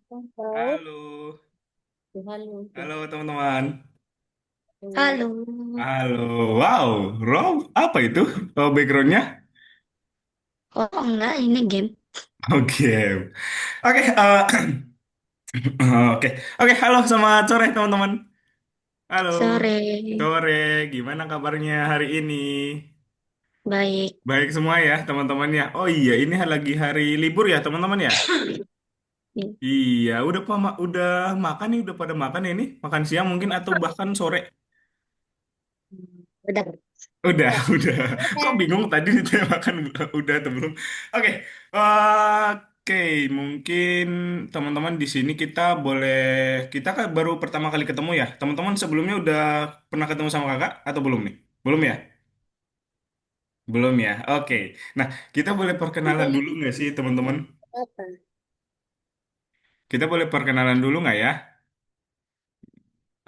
Halo, Halo, halo, halo teman-teman. halo. Halo, wow, Rob, apa itu? Oh, backgroundnya? Oh enggak, ini game. Oke, oke, oke, oke. Halo, selamat sore teman-teman. Halo, Sore, sore. Gimana kabarnya hari ini? baik. Baik semua ya, teman-teman ya. Oh iya, ini lagi hari libur ya, teman-teman ya. Iya, udah makan nih, udah pada makan ya ini, makan siang mungkin atau bahkan sore. Udah, Udah, udah. udah. Kok Udah. bingung tadi ditanya makan udah atau belum? Oke, oke. Mungkin teman-teman di sini kita kan baru pertama kali ketemu ya. Teman-teman sebelumnya udah pernah ketemu sama kakak atau belum nih? Belum ya? Belum ya. Oke. Nah, kita boleh perkenalan dulu nggak sih teman-teman? Apa? Kita boleh perkenalan dulu nggak ya?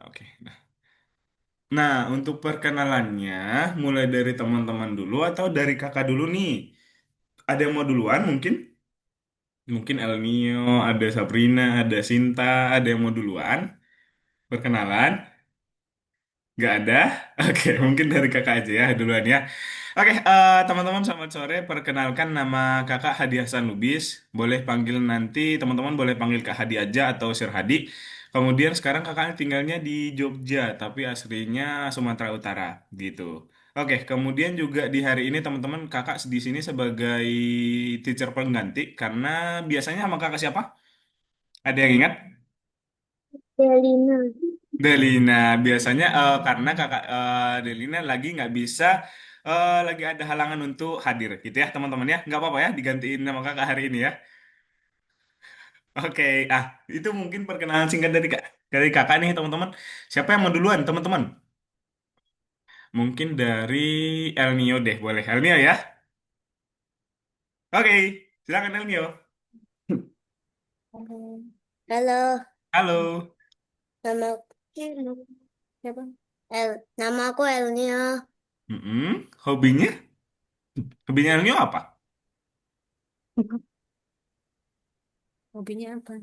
Oke. Nah, untuk perkenalannya, mulai dari teman-teman dulu atau dari kakak dulu nih? Ada yang mau duluan mungkin? Mungkin El Nio, ada Sabrina, ada Sinta, ada yang mau duluan? Perkenalan? Nggak ada? Oke, mungkin dari kakak aja ya duluan ya. Oke, teman-teman selamat sore. Perkenalkan nama kakak Hadi Hasan Lubis. Boleh panggil nanti, teman-teman boleh panggil Kak Hadi aja atau Sir Hadi. Kemudian sekarang kakaknya tinggalnya di Jogja, tapi aslinya Sumatera Utara, gitu. Oke, kemudian juga di hari ini teman-teman kakak di sini sebagai teacher pengganti karena biasanya sama kakak siapa? Ada yang ingat? Delina. Delina. Biasanya karena kakak Delina lagi nggak bisa, lagi ada halangan untuk hadir, gitu ya teman-teman ya. Nggak apa-apa ya, digantiin nama kakak hari ini ya. Oke, itu mungkin perkenalan singkat dari kakak nih teman-teman. Siapa yang mau duluan teman-teman? Mungkin dari El Nio deh, boleh El Nio ya? Oke, silakan El Nio. Halo, Halo. nama siapa? Nama aku Elnia. Hobinya? Hobinya El Nio apa? Hobinya apa?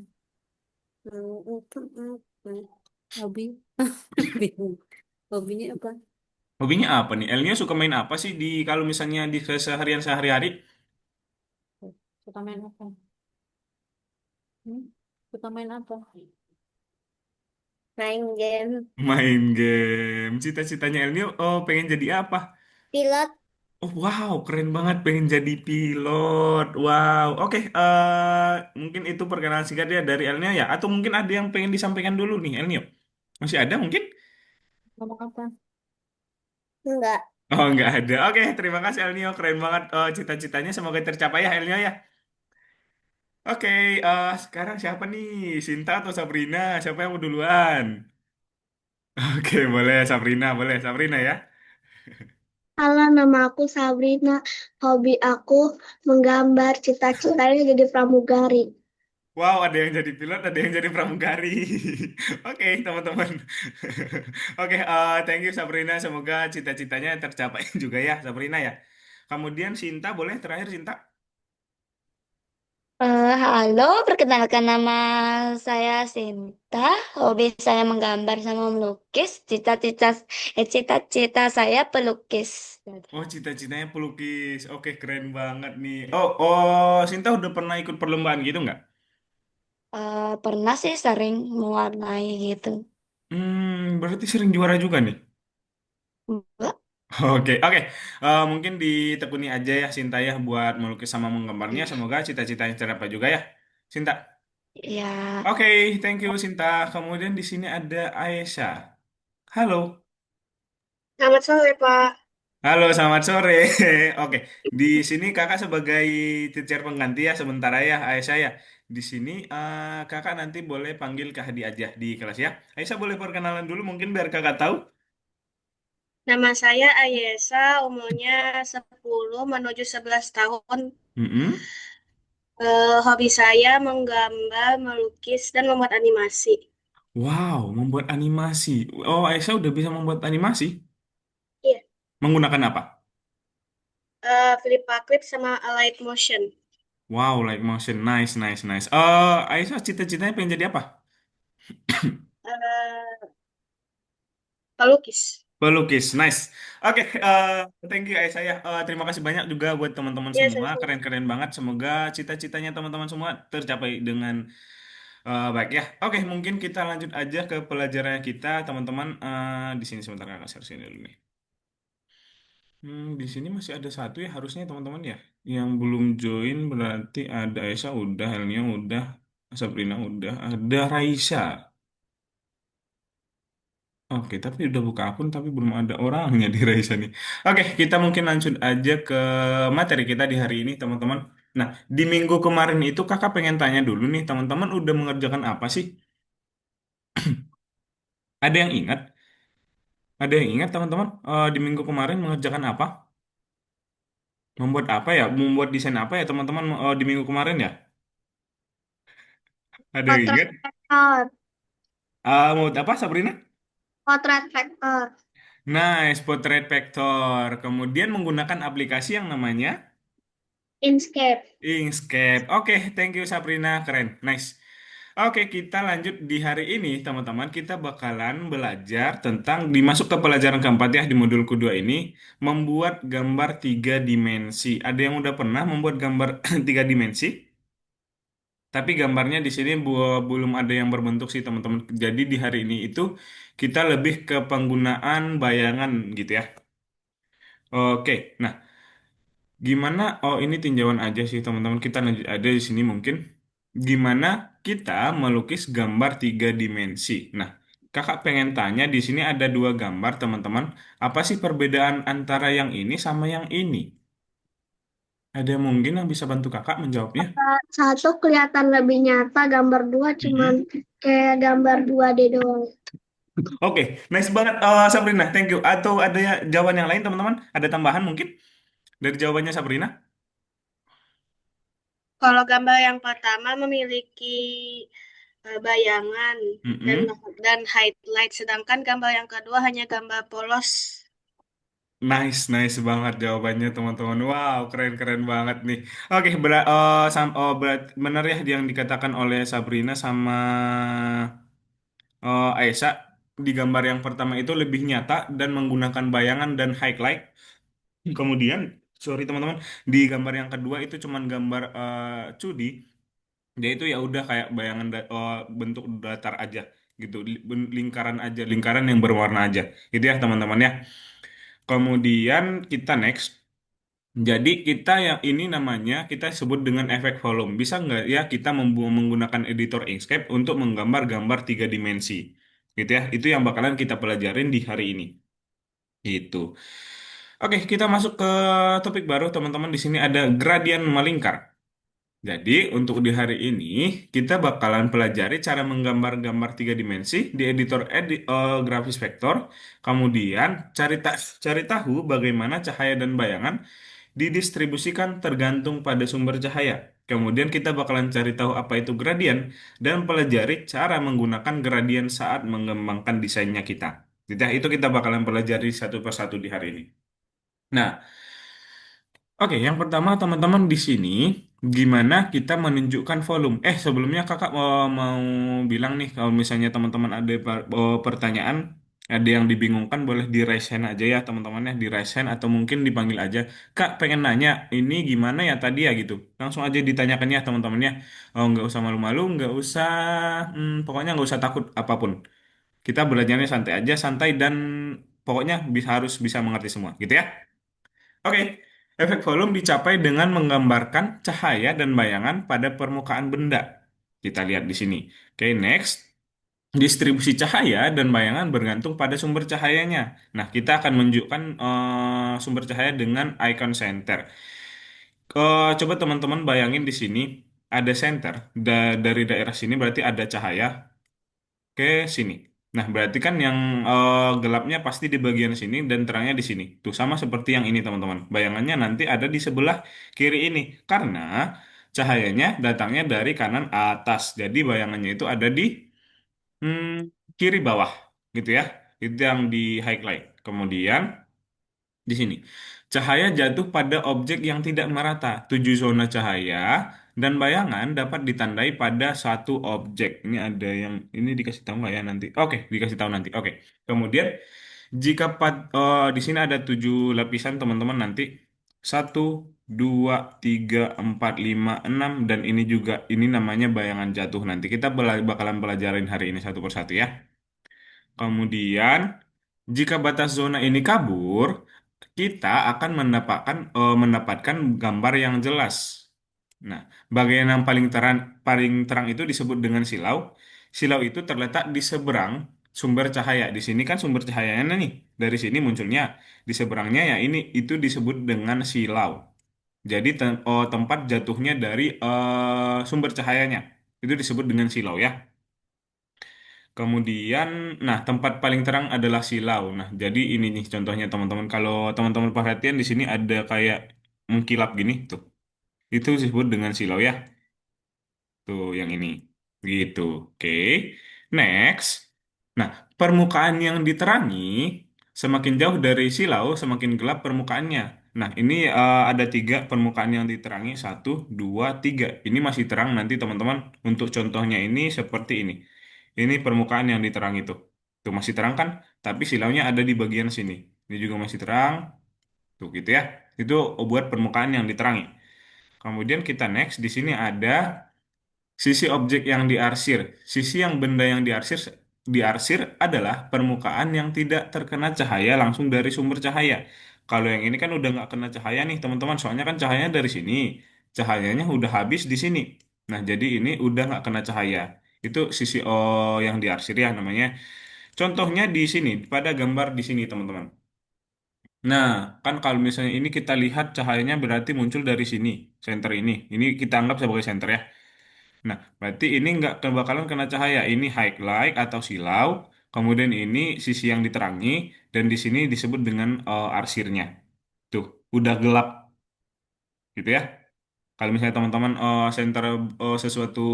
Hobi, bingung. Hobinya apa? Hobinya apa nih? El Nio suka main apa sih di kalau misalnya di keseharian sehari-hari? Suka main apa? Hmm? Suka main apa? Main game. Main game. Cita-citanya El Nio, oh pengen jadi apa? Pilot. Oh wow, keren banget pengen jadi pilot. Wow, oke. Mungkin itu perkenalan singkat ya dari El Nio ya. Atau mungkin ada yang pengen disampaikan dulu nih El Nio. Masih ada mungkin? Ngomong apa? Enggak. Oh nggak ada. Oke, terima kasih El Nio. Keren banget. Oh, cita-citanya semoga tercapai ya El Nio ya. Oke, sekarang siapa nih? Sinta atau Sabrina? Siapa yang mau duluan? Oke, boleh Sabrina, boleh Sabrina ya. Halo, nama aku Sabrina. Hobi aku menggambar, cita-citanya jadi pramugari. Wow, ada yang jadi pilot, ada yang jadi pramugari. Oke, teman-teman. Oke, thank you Sabrina. Semoga cita-citanya tercapai juga ya, Sabrina ya. Kemudian Sinta, boleh terakhir Sinta? Halo, perkenalkan nama saya Sinta. Hobi saya menggambar sama melukis. Cita-cita saya pelukis. Oh, cita-citanya pelukis. Oke, keren banget nih. Oh, Sinta udah pernah ikut perlombaan gitu nggak? Pernah sih sering mewarnai gitu. Berarti sering juara juga nih. Enggak? Oke, oke. Mungkin ditekuni aja ya Sinta ya buat melukis sama menggambarnya. Semoga cita-citanya tercapai juga ya, Sinta. Ya, Oke, thank you Sinta. Kemudian di sini ada Aisyah. Halo. selamat sore, Pak. Halo, selamat sore. Oke, di sini kakak sebagai teacher pengganti ya sementara ya Aisyah ya. Di sini kakak nanti boleh panggil Kak Hadi aja di kelas ya. Aisyah boleh perkenalan dulu mungkin biar kakak tahu. Nama saya Ayesa, umurnya 10 menuju 11 tahun. Mm-mm. Hobi saya menggambar, melukis, dan membuat animasi. Wow, membuat animasi. Oh, Aisyah udah bisa membuat animasi. Iya. Menggunakan apa? Flip Clip sama Alight Motion. Wow, like motion. Nice, nice, nice. Aisyah cita-citanya pengen jadi apa? Eh, Pelukis. Pelukis, nice. Oke, thank you Aisyah ya. Terima kasih banyak juga buat teman-teman Iya, semua. sama-sama. Keren-keren banget. Semoga cita-citanya teman-teman semua tercapai dengan baik ya. Oke, mungkin kita lanjut aja ke pelajaran kita, teman-teman. Di sini sebentar kakak share sini dulu nih. Di sini masih ada satu ya harusnya teman-teman ya. Yang belum join berarti ada Aisyah udah, Helnia udah, Sabrina udah, ada Raisa. Oke, tapi udah buka akun tapi belum ada orangnya di Raisa nih. Oke, kita mungkin lanjut aja ke materi kita di hari ini, teman-teman. Nah, di minggu kemarin itu kakak pengen tanya dulu nih, teman-teman udah mengerjakan apa sih? Ada yang ingat? Ada yang ingat, teman-teman? Di minggu kemarin mengerjakan apa? Membuat apa ya? Membuat desain apa ya, teman-teman? Di minggu kemarin ya? Ada yang Potret ingat? vektor. Membuat apa, Sabrina? Potret vektor. Nice, Portrait Vector. Kemudian menggunakan aplikasi yang namanya Inkscape. Inkscape. Oke, thank you Sabrina. Keren. Nice. Oke, kita lanjut di hari ini, teman-teman. Kita bakalan belajar tentang dimasuk ke pelajaran keempat ya di modul kedua ini, membuat gambar tiga dimensi. Ada yang udah pernah membuat gambar tiga dimensi? Tapi gambarnya di sini belum ada yang berbentuk sih, teman-teman. Jadi di hari ini itu kita lebih ke penggunaan bayangan gitu ya. Oke, nah gimana? Oh, ini tinjauan aja sih, teman-teman. Kita lanjut ada di sini mungkin. Gimana kita melukis gambar tiga dimensi? Nah, kakak pengen tanya di sini ada dua gambar, teman-teman. Apa sih perbedaan antara yang ini sama yang ini? Ada yang mungkin yang bisa bantu kakak menjawabnya? Satu kelihatan lebih nyata, gambar dua cuman Mm-mm. kayak gambar 2D doang. Oke, nice banget, Sabrina. Thank you. Atau ada jawaban yang lain, teman-teman? Ada tambahan mungkin dari jawabannya Sabrina? Kalau gambar yang pertama memiliki bayangan dan Mm-mm. highlight, sedangkan gambar yang kedua hanya gambar polos. Nice, nice banget jawabannya teman-teman. Wow, keren-keren banget nih. Oke, benar ya yang dikatakan oleh Sabrina sama Aisyah di gambar yang pertama itu lebih nyata dan menggunakan bayangan dan highlight. Kemudian, sorry teman-teman, di gambar yang kedua itu cuman gambar 2D. Dia itu ya udah kayak bayangan bentuk datar aja gitu, lingkaran aja, lingkaran yang berwarna aja. Gitu ya teman-teman ya. Kemudian kita next. Jadi kita yang ini namanya kita sebut dengan efek volume. Bisa nggak ya kita menggunakan editor Inkscape untuk menggambar gambar tiga dimensi, gitu ya? Itu yang bakalan kita pelajarin di hari ini. Itu. Oke, kita masuk ke topik baru, teman-teman. Di sini ada gradien melingkar. Jadi untuk di hari ini kita bakalan pelajari cara menggambar-gambar tiga dimensi di editor grafis vektor. Kemudian cari tahu bagaimana cahaya dan bayangan didistribusikan tergantung pada sumber cahaya. Kemudian kita bakalan cari tahu apa itu gradien dan pelajari cara menggunakan gradien saat mengembangkan desainnya kita. Jadi itu kita bakalan pelajari satu persatu di hari ini. Nah, oke, yang pertama teman-teman di sini gimana kita menunjukkan volume. Sebelumnya kakak mau bilang nih kalau misalnya teman-teman ada pertanyaan, ada yang dibingungkan boleh di raise hand aja ya teman-teman ya, di raise hand atau mungkin dipanggil aja. Kak pengen nanya ini gimana ya tadi ya gitu. Langsung aja ditanyakan ya teman-teman ya. Oh, nggak usah malu-malu, nggak usah, pokoknya nggak usah takut apapun. Kita belajarnya santai aja, santai dan pokoknya harus bisa mengerti semua gitu ya. Oke, efek volume dicapai dengan menggambarkan cahaya dan bayangan pada permukaan benda. Kita lihat di sini. Oke, next. Distribusi cahaya dan bayangan bergantung pada sumber cahayanya. Nah, kita akan menunjukkan sumber cahaya dengan icon center. Coba teman-teman bayangin di sini ada center. Dari daerah sini berarti ada cahaya ke sini. Nah, berarti kan yang gelapnya pasti di bagian sini dan terangnya di sini. Tuh sama seperti yang ini, teman-teman. Bayangannya nanti ada di sebelah kiri ini karena cahayanya datangnya dari kanan atas. Jadi bayangannya itu ada di kiri bawah, gitu ya. Itu yang di highlight. Kemudian di sini. Cahaya jatuh pada objek yang tidak merata. 7 zona cahaya dan bayangan dapat ditandai pada satu objek. Ini ada yang ini dikasih tahu nggak ya nanti? Oke, dikasih tahu nanti. Oke. Kemudian jika di sini ada 7 lapisan teman-teman nanti 1, 2, 3, 4, 5, 6 dan ini juga ini namanya bayangan jatuh nanti. Kita bakalan pelajarin hari ini satu persatu ya. Kemudian, jika batas zona ini kabur, kita akan mendapatkan gambar yang jelas. Nah, bagian yang paling terang itu disebut dengan silau. Silau itu terletak di seberang sumber cahaya. Di sini kan sumber cahayanya nih. Dari sini munculnya. Di seberangnya ya ini itu disebut dengan silau. Jadi tempat jatuhnya dari sumber cahayanya. Itu disebut dengan silau ya. Kemudian, nah tempat paling terang adalah silau. Nah, jadi ini nih contohnya teman-teman. Kalau teman-teman perhatian di sini ada kayak mengkilap gini tuh. Itu disebut dengan silau ya. Tuh yang ini. Gitu. Oke. Next. Nah, permukaan yang diterangi semakin jauh dari silau, semakin gelap permukaannya. Nah, ini ada 3 permukaan yang diterangi. 1, 2, 3. Ini masih terang nanti teman-teman. Untuk contohnya ini seperti ini. Ini permukaan yang diterangi tuh. Tuh masih terang kan? Tapi silaunya ada di bagian sini. Ini juga masih terang. Tuh gitu ya. Itu buat permukaan yang diterangi. Kemudian kita next. Di sini ada sisi objek yang diarsir. Sisi yang benda yang diarsir adalah permukaan yang tidak terkena cahaya langsung dari sumber cahaya. Kalau yang ini kan udah nggak kena cahaya nih teman-teman. Soalnya kan cahayanya dari sini. Cahayanya udah habis di sini. Nah, jadi ini udah nggak kena cahaya. Itu sisi yang diarsir ya namanya. Contohnya di sini, pada gambar di sini teman-teman. Nah, kan kalau misalnya ini kita lihat cahayanya berarti muncul dari sini, center ini. Ini kita anggap sebagai center ya. Nah, berarti ini nggak bakalan kena cahaya. Ini highlight atau silau. Kemudian ini sisi yang diterangi. Dan di sini disebut dengan arsirnya. Tuh, udah gelap gitu ya. Kalau misalnya teman-teman center sesuatu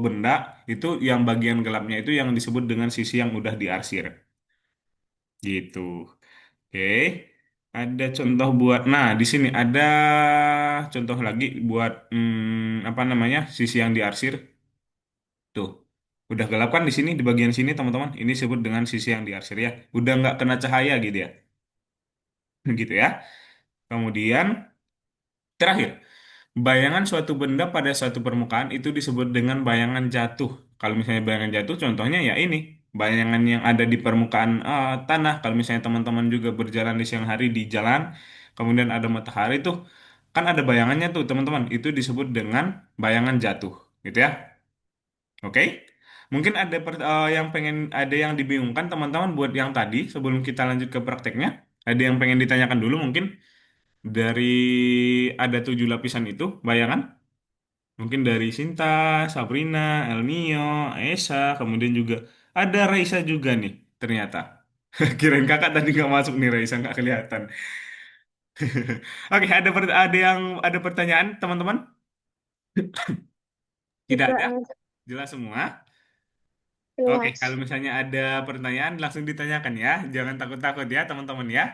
benda, itu yang bagian gelapnya itu yang disebut dengan sisi yang udah diarsir. Gitu. Oke. Ada contoh buat, nah di sini ada contoh lagi buat apa namanya sisi yang diarsir. Tuh, udah gelap kan di sini di bagian sini teman-teman. Ini disebut dengan sisi yang diarsir ya. Udah nggak kena cahaya gitu ya, gitu ya. Kemudian terakhir, bayangan suatu benda pada suatu permukaan itu disebut dengan bayangan jatuh. Kalau misalnya bayangan jatuh, contohnya ya ini, bayangan yang ada di permukaan tanah. Kalau misalnya teman-teman juga berjalan di siang hari di jalan, kemudian ada matahari tuh, kan ada bayangannya tuh teman-teman. Itu disebut dengan bayangan jatuh, gitu ya. Oke? Mungkin ada yang dibingungkan teman-teman buat yang tadi sebelum kita lanjut ke prakteknya. Ada yang pengen ditanyakan dulu mungkin dari ada 7 lapisan itu bayangan. Mungkin dari Sinta, Sabrina, Elnio, Esa, kemudian juga ada Raisa juga nih ternyata. Kirain kakak tadi nggak masuk nih Raisa nggak kelihatan. Oke, ada pertanyaan teman-teman? Tidak Tidak ada? ada Jelas semua? Oke, kalau jelas. misalnya ada pertanyaan langsung ditanyakan ya. Jangan takut-takut ya teman-teman ya.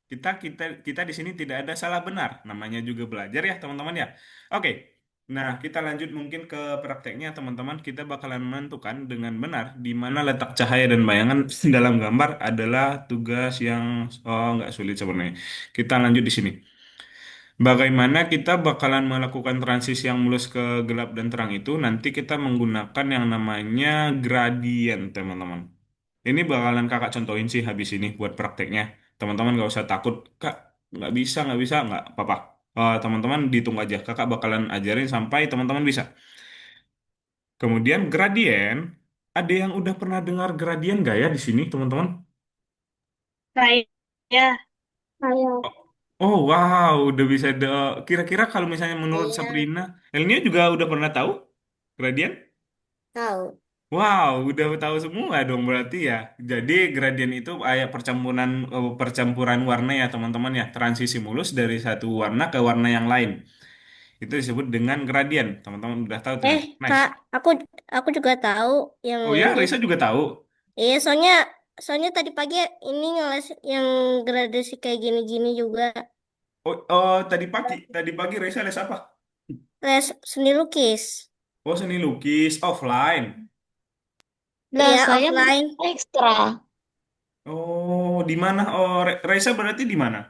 Kita kita kita di sini tidak ada salah benar. Namanya juga belajar ya teman-teman ya. Oke. Nah, kita lanjut mungkin ke prakteknya teman-teman. Kita bakalan menentukan dengan benar di mana letak cahaya dan bayangan dalam gambar adalah tugas yang nggak sulit sebenarnya. Kita lanjut di sini. Bagaimana kita bakalan melakukan transisi yang mulus ke gelap dan terang itu? Nanti kita menggunakan yang namanya gradien, teman-teman. Ini bakalan kakak contohin sih habis ini buat prakteknya. Teman-teman nggak usah takut, kak nggak bisa, nggak apa-apa. Teman-teman ditunggu aja, kakak bakalan ajarin sampai teman-teman bisa. Kemudian gradien, ada yang udah pernah dengar gradien nggak ya di sini, teman-teman? Saya Saya Oh wow, udah bisa. Kira-kira kalau misalnya menurut saya Sabrina, Elnia juga udah pernah tahu gradien? tahu. Wow, udah tahu semua dong berarti ya. Jadi gradien itu kayak percampuran warna ya teman-teman ya. Transisi mulus dari satu warna ke warna yang lain. Itu disebut dengan gradien. Teman-teman udah tahu Eh, ternyata. Nice. Kak, aku juga tahu yang Oh ya, ini. Risa juga tahu. Iya, soalnya tadi pagi ini ngeles yang gradasi kayak gini-gini juga. Tadi pagi Reza les apa? Les seni lukis. Oh, seni lukis offline. Lah, Iya, saya offline. ekstra. Oh, di mana? Oh, Reza berarti di mana?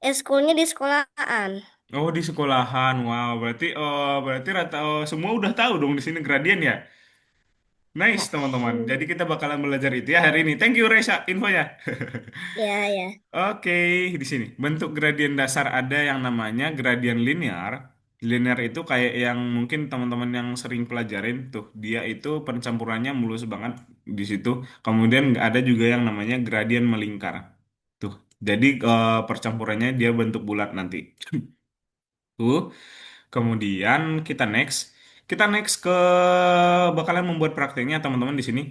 Eskulnya di sekolahan. Oh, di sekolahan. Wow, berarti semua udah tahu dong di sini gradien ya. Nice, teman-teman. Jadi kita bakalan belajar itu ya hari ini. Thank you, Reza, infonya. Ya, ya. Oke, di sini bentuk gradien dasar ada yang namanya gradien linear. Linear itu kayak yang mungkin teman-teman yang sering pelajarin tuh, dia itu pencampurannya mulus banget di situ. Kemudian ada juga yang namanya gradien melingkar. Tuh, jadi percampurannya dia bentuk bulat nanti. Tuh, kemudian kita next ke bakalan membuat prakteknya teman-teman di sini.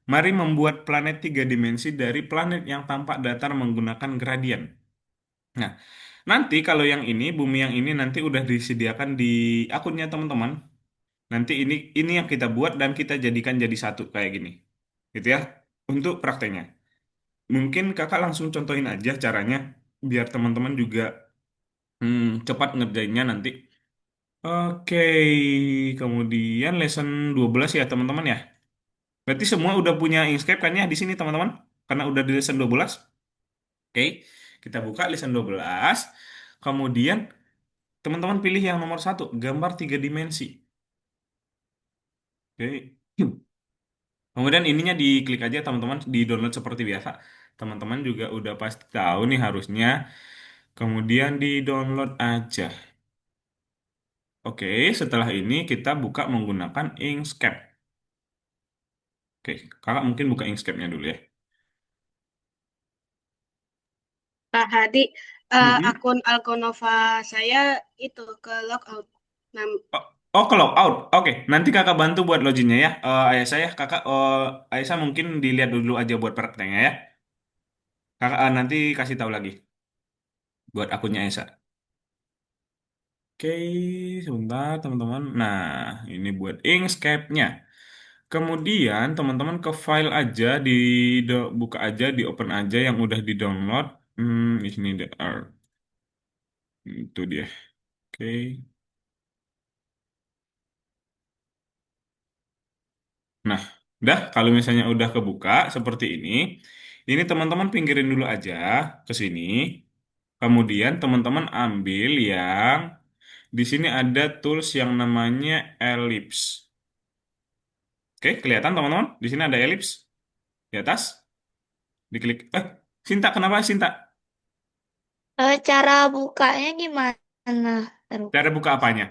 Mari membuat planet tiga dimensi dari planet yang tampak datar menggunakan gradien. Nah, nanti kalau yang ini, bumi yang ini nanti udah disediakan di akunnya teman-teman. Nanti ini yang kita buat dan kita jadikan jadi satu kayak gini. Gitu ya. Untuk prakteknya. Mungkin kakak langsung contohin aja caranya biar teman-teman juga cepat ngerjainnya nanti. Oke, kemudian lesson 12 ya teman-teman ya. Berarti semua udah punya Inkscape kan ya di sini teman-teman? Karena udah di lesson 12. Oke, kita buka lesson 12. Kemudian teman-teman pilih yang nomor satu, gambar tiga dimensi. Oke. Kemudian ininya diklik aja teman-teman, di download seperti biasa. Teman-teman juga udah pasti tahu nih harusnya. Kemudian di download aja. Oke, setelah ini kita buka menggunakan Inkscape. Oke, kakak mungkin buka Inkscape-nya dulu ya. Pak Hadi, Mm-mm. akun Algonova saya itu ke logout. Nah, Oh, oh, ke logout. Oke, nanti kakak bantu buat loginnya ya. Ayah saya, ayah saya mungkin dilihat dulu aja buat prakteknya ya. Kakak nanti kasih tahu lagi buat akunnya Esa. Oke, sebentar teman-teman. Nah, ini buat Inkscape-nya. Kemudian teman-teman ke file aja, buka aja, di open aja yang udah di-download. Di sini itu dia. Oke. Nah, udah kalau misalnya udah kebuka seperti ini teman-teman pinggirin dulu aja ke sini. Kemudian teman-teman ambil yang di sini ada tools yang namanya ellipse. Oke, kelihatan teman-teman? Di sini ada ellipse di atas. Diklik. Sinta, kenapa Sinta? Cara bukanya gimana? Taruh. Cara buka apanya?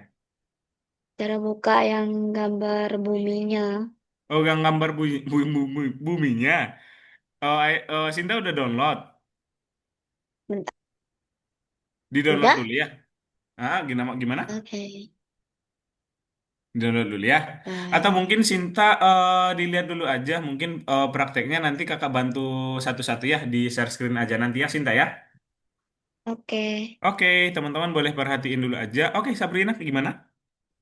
Cara buka yang gambar buminya. Oh, yang gambar buminya. Sinta udah download. Bentar. Di-download Udah? dulu ya. Gimana? Gimana? Oke. Download dulu ya. Atau Baik. mungkin Sinta dilihat dulu aja. Mungkin prakteknya nanti kakak bantu satu-satu ya. Di share screen aja nanti ya Sinta ya. Oke. Oke, teman-teman boleh perhatiin dulu aja. Oke, Sabrina gimana?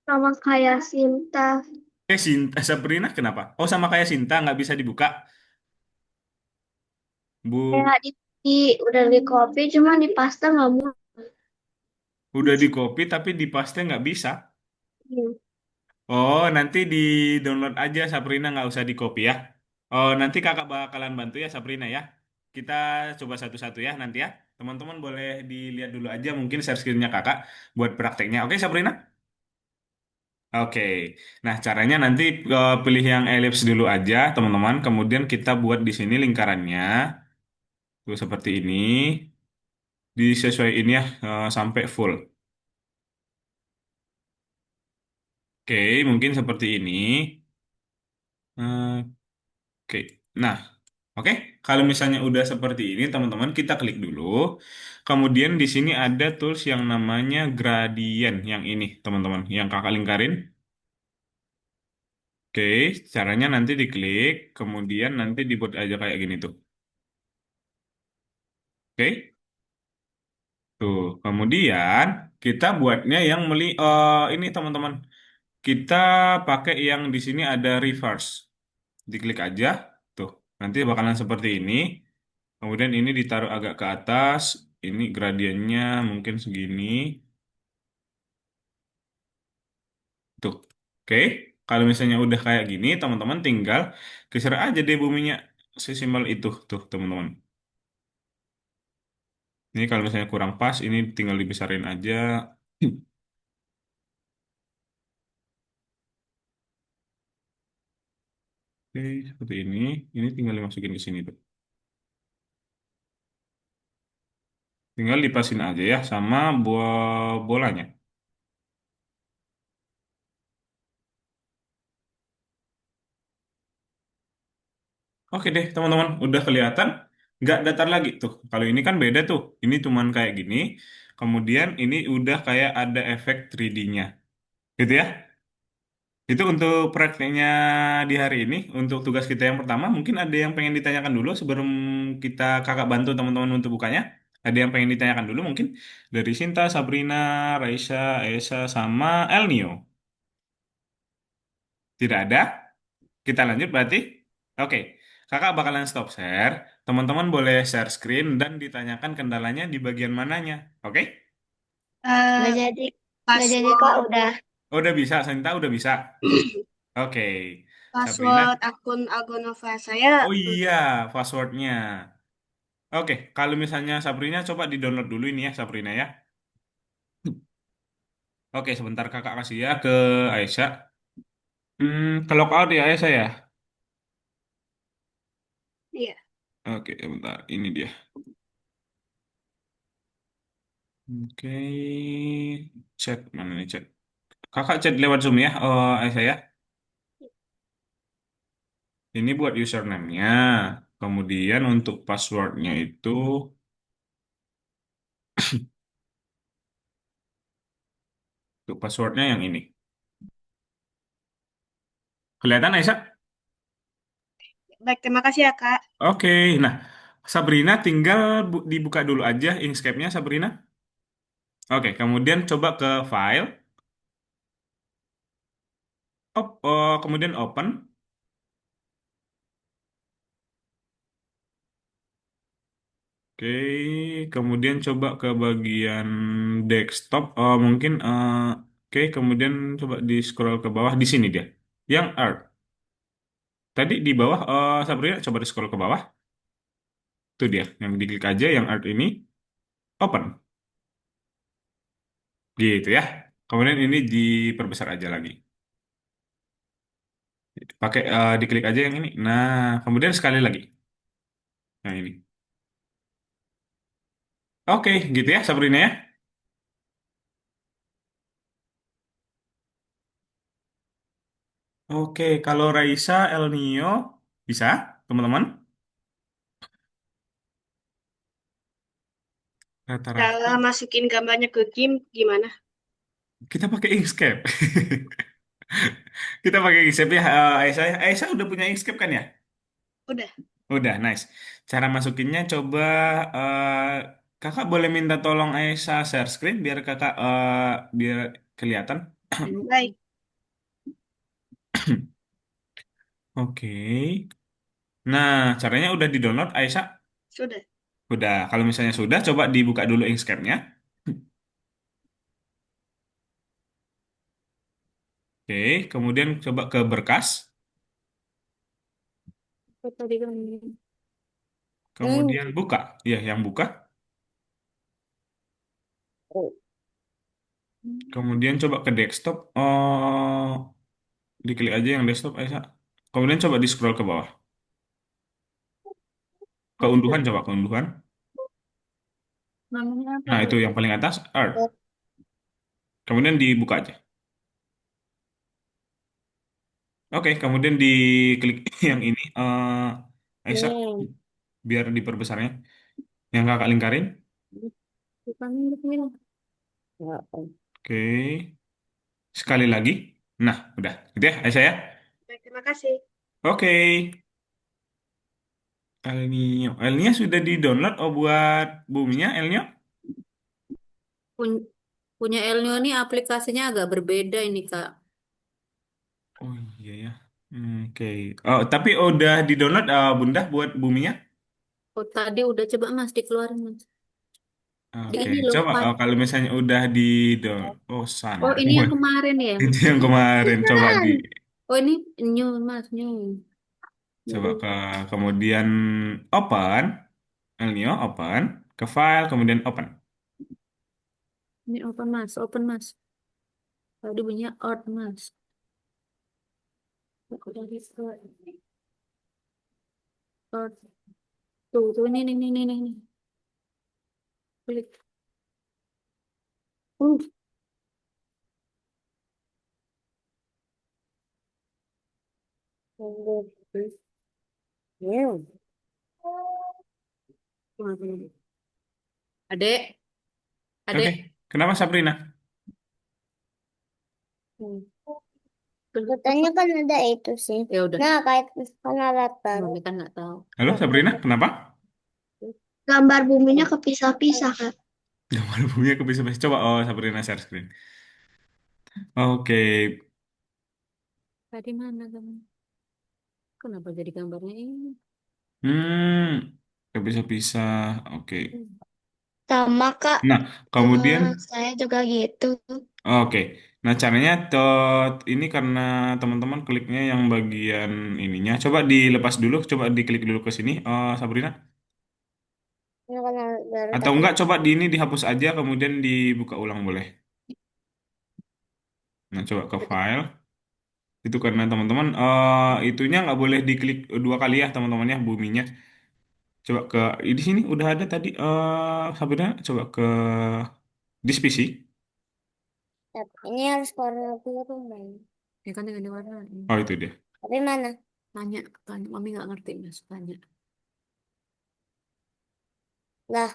Sama kayak Sinta. Sabrina kenapa? Oh, sama kayak Sinta nggak bisa dibuka. Bu, Kayak udah di copy, cuma di pasta nggak mau. udah di copy tapi di paste nggak bisa. Oh, nanti di download aja Sabrina nggak usah di copy ya. Oh, nanti kakak bakalan bantu ya Sabrina ya. Kita coba satu-satu ya nanti ya. Teman-teman boleh dilihat dulu aja mungkin share screen-nya kakak buat prakteknya. Oke Sabrina? Oke. Nah, caranya nanti pilih yang ellipse dulu aja teman-teman. Kemudian kita buat di sini lingkarannya. Tuh seperti ini. Disesuaiin ya sampai full. Oke, mungkin seperti ini. Oke. Nah, oke, kalau misalnya udah seperti ini, teman-teman, kita klik dulu. Kemudian di sini ada tools yang namanya gradient, yang ini, teman-teman, yang kakak lingkarin. Oke, caranya nanti diklik, kemudian nanti dibuat aja kayak gini tuh. Oke, tuh. Kemudian kita buatnya yang ini, teman-teman. Kita pakai yang di sini ada reverse. Diklik aja, tuh. Nanti bakalan seperti ini. Kemudian ini ditaruh agak ke atas. ini gradiennya mungkin segini. Tuh. Oke. Kalau misalnya udah kayak gini, teman-teman tinggal geser aja deh buminya. Sesimpel itu, tuh, teman-teman. Ini kalau misalnya kurang pas, ini tinggal dibesarin aja. Oke, seperti ini. Ini tinggal dimasukin ke sini tuh. Tinggal dipasin aja ya sama buah bolanya. Oke deh, teman-teman. Udah kelihatan? Nggak datar lagi tuh. Kalau ini kan beda tuh. Ini cuman kayak gini. Kemudian ini udah kayak ada efek 3D-nya. Gitu ya. Itu untuk prakteknya di hari ini. Untuk tugas kita yang pertama, mungkin ada yang pengen ditanyakan dulu sebelum kita kakak bantu teman-teman untuk bukanya. Ada yang pengen ditanyakan dulu mungkin dari Sinta, Sabrina, Raisa, Esa, sama Elnio. Tidak ada? Kita lanjut berarti? Oke, kakak bakalan stop share. Teman-teman boleh share screen dan ditanyakan kendalanya di bagian mananya. Oke? Nggak Eh, jadi, nggak jadi Kak, password udah. Oh, udah bisa, Sinta udah bisa. Oke, Sabrina. password akun Algonova saya Oh iya, passwordnya. Oke, kalau misalnya Sabrina coba di-download dulu ini ya Sabrina ya. Oke, sebentar kakak kasih ya ke Aisyah. Ke logout ya Aisyah ya. iya. Oke, bentar. Ini dia. Oke, chat mana nih chat? Kakak chat lewat Zoom ya, Aisyah ya. Ini buat username-nya. Kemudian untuk passwordnya itu, untuk passwordnya yang ini. Kelihatan Aisyah? Baik, terima kasih ya, Kak. Oke, nah Sabrina tinggal dibuka dulu aja Inkscape-nya Sabrina. Oke, kemudian coba ke file. Kemudian open. Oke, kemudian coba ke bagian desktop. Mungkin, oke, kemudian coba di scroll ke bawah di sini dia. Yang Art. Tadi di bawah, Sabrina coba di scroll ke bawah. Itu dia, yang diklik aja yang Art ini open. Gitu ya. Kemudian ini diperbesar aja lagi. Pakai diklik aja yang ini. Nah, kemudian sekali lagi. Nah, ini. Oke, gitu ya Sabrina ya. Oke, kalau Raisa El Nio bisa, teman-teman. Cara Rata-rata masukin gambarnya ke game gimana? kita pakai Inkscape. Kita pakai Inkscape ya, Aisyah. Aisyah udah punya Inkscape kan ya? Udah. Udah, nice. Cara masukinnya coba eh, kakak boleh minta tolong Aisyah share screen biar kakak biar kelihatan. Baik, Oke. Nah, caranya udah di-download Aisyah? sudah. Udah. Kalau misalnya sudah, coba dibuka dulu Inkscape-nya. Oke, kemudian coba ke berkas, kemudian buka. Ya, yang buka. Kemudian coba ke desktop. Diklik aja yang desktop, Aisyah. Kemudian coba di scroll ke bawah. Keunduhan, coba keunduhan. Namanya apa Nah, tuh? itu yang paling atas, Art. Kemudian dibuka aja. Oke, kemudian diklik yang ini, Aisyah, Hmm. biar diperbesarnya. Yang kakak lingkarin. Bukan ini. Ya, Oke, sekali lagi. Nah, udah. Gitu ya, Aisyah ya. Baik, terima kasih. Oke, Elnio. Elnia sudah di-download oh buat buminya, Elnio? Pun- Punya Elnio nih aplikasinya agak berbeda ini Kak. Oh iya ya. Oke. Oh, tapi udah di-download Bunda buat buminya? Oh tadi udah coba Mas dikeluarin Mas. Di Oke, ini loh, coba kalau misalnya udah di download, oh Sun, oh ini yang kemarin ya. itu yang kemarin coba di Oh ini new mas new. coba Baru. ke kemudian open, Elnio open ke file kemudian open. Ini open mas. Tadi bunyinya out mas. Aku dari out. Tuh ini. Klik. Uh, wow. Adek, Oke, adek. kenapa Sabrina? Hmm. Katanya kan ada itu sih. Ya udah, Nah, kayak penalatan. mami kan nggak tahu. Halo Sabrina, kenapa? Gambar buminya kepisah-pisah, Kak. Gambar bumi kepisah-pisah. Coba Sabrina share screen. Oke, Tadi mana kamu? Kenapa jadi gambarnya ini? hmm, kepisah-pisah. Oke. Sama, Kak. Nah, kemudian Saya juga gitu. oke. Nah, caranya ini karena teman-teman kliknya yang bagian ininya. Coba dilepas dulu, coba diklik dulu ke sini, Sabrina. Ini kan baru Atau tadi. enggak, coba di ini dihapus aja, kemudian dibuka ulang boleh. Nah, coba ke file. Itu karena teman-teman, itunya nggak boleh diklik dua kali ya, teman-teman ya, buminya. Coba ke, di sini udah ada tadi, Sabrina, coba ke this PC. Tapi ini harus warna biru, Bang. Ya kan dengan warna ini. Oh, itu dia. Tapi mana? Tanya, mami nggak ngerti mas. Tanya. Lah,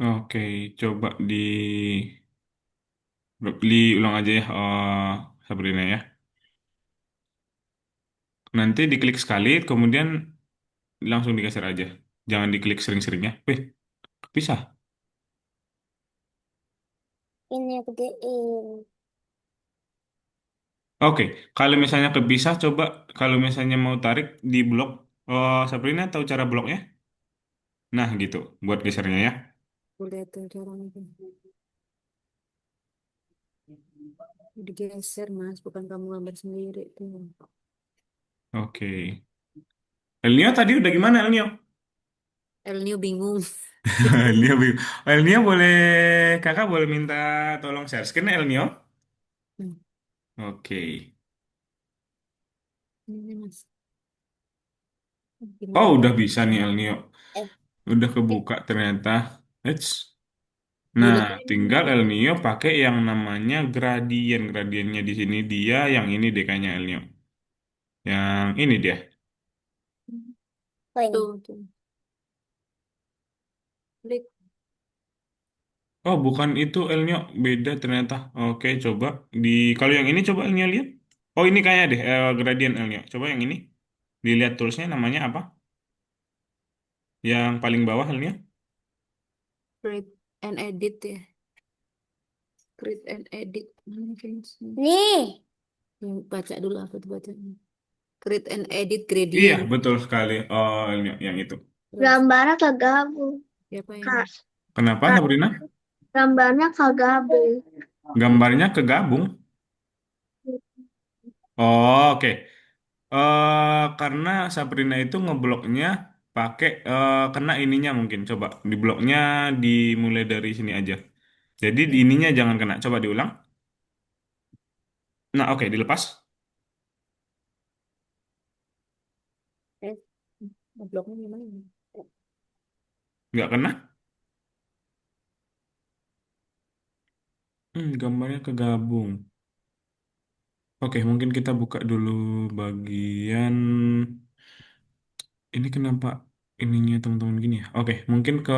Oke, coba diulang aja ya, Sabrina ya. Nanti diklik sekali, kemudian langsung digeser aja. Jangan diklik sering-seringnya. Bisa. ini yang gedein. Oke, kalau misalnya kepisah, coba kalau misalnya mau tarik di blok, Sabrina tahu cara bloknya? Nah, gitu, buat gesernya ya. Aku lihat tuh cara itu. Digeser mas, bukan kamu gambar sendiri tuh. Oke. Elnio tadi udah gimana Elnio? El Nio bingung. Elnio, Elnio boleh, kakak boleh minta tolong share screen Elnio? Hmm, Oke. ini mas. Oh, Gimana udah cara bisa nih Elnio. Eh, Udah eh, kebuka ternyata. Eits. Nah, bulatnya ini. tinggal El Nio pakai yang namanya gradien. Gradiennya di sini dia yang ini deh kayaknya El Nio. Yang ini dia. oh ini. Tuh. Klik. Oh, bukan itu El Nio, beda ternyata. Oke, coba di kalau yang ini coba El Nio lihat. Oh, ini kayaknya deh gradien El Nio. Coba yang ini. Dilihat toolsnya namanya apa? Yang paling bawah El Nio. Create and edit ya. Create and edit. Mana sih? Nih, Baca dulu aku tuh baca. Create and edit Iya, gradient. betul sekali. Oh, El Nio yang itu. Terus Gambarnya kegabung, siapa yang Kak. Kenapa Kak, Sabrina? gambarnya kegabung. Gambarnya kegabung. Oh, oke. Karena Sabrina itu ngebloknya pakai kena ininya mungkin. Coba di bloknya dimulai dari sini aja. Jadi di ininya jangan kena. Coba diulang. Nah, oke, dilepas. eh blognya gimana? Nggak kena. Gambarnya kegabung. Oke, mungkin kita buka dulu bagian ini kenapa ininya teman-teman gini ya. Oke, mungkin ke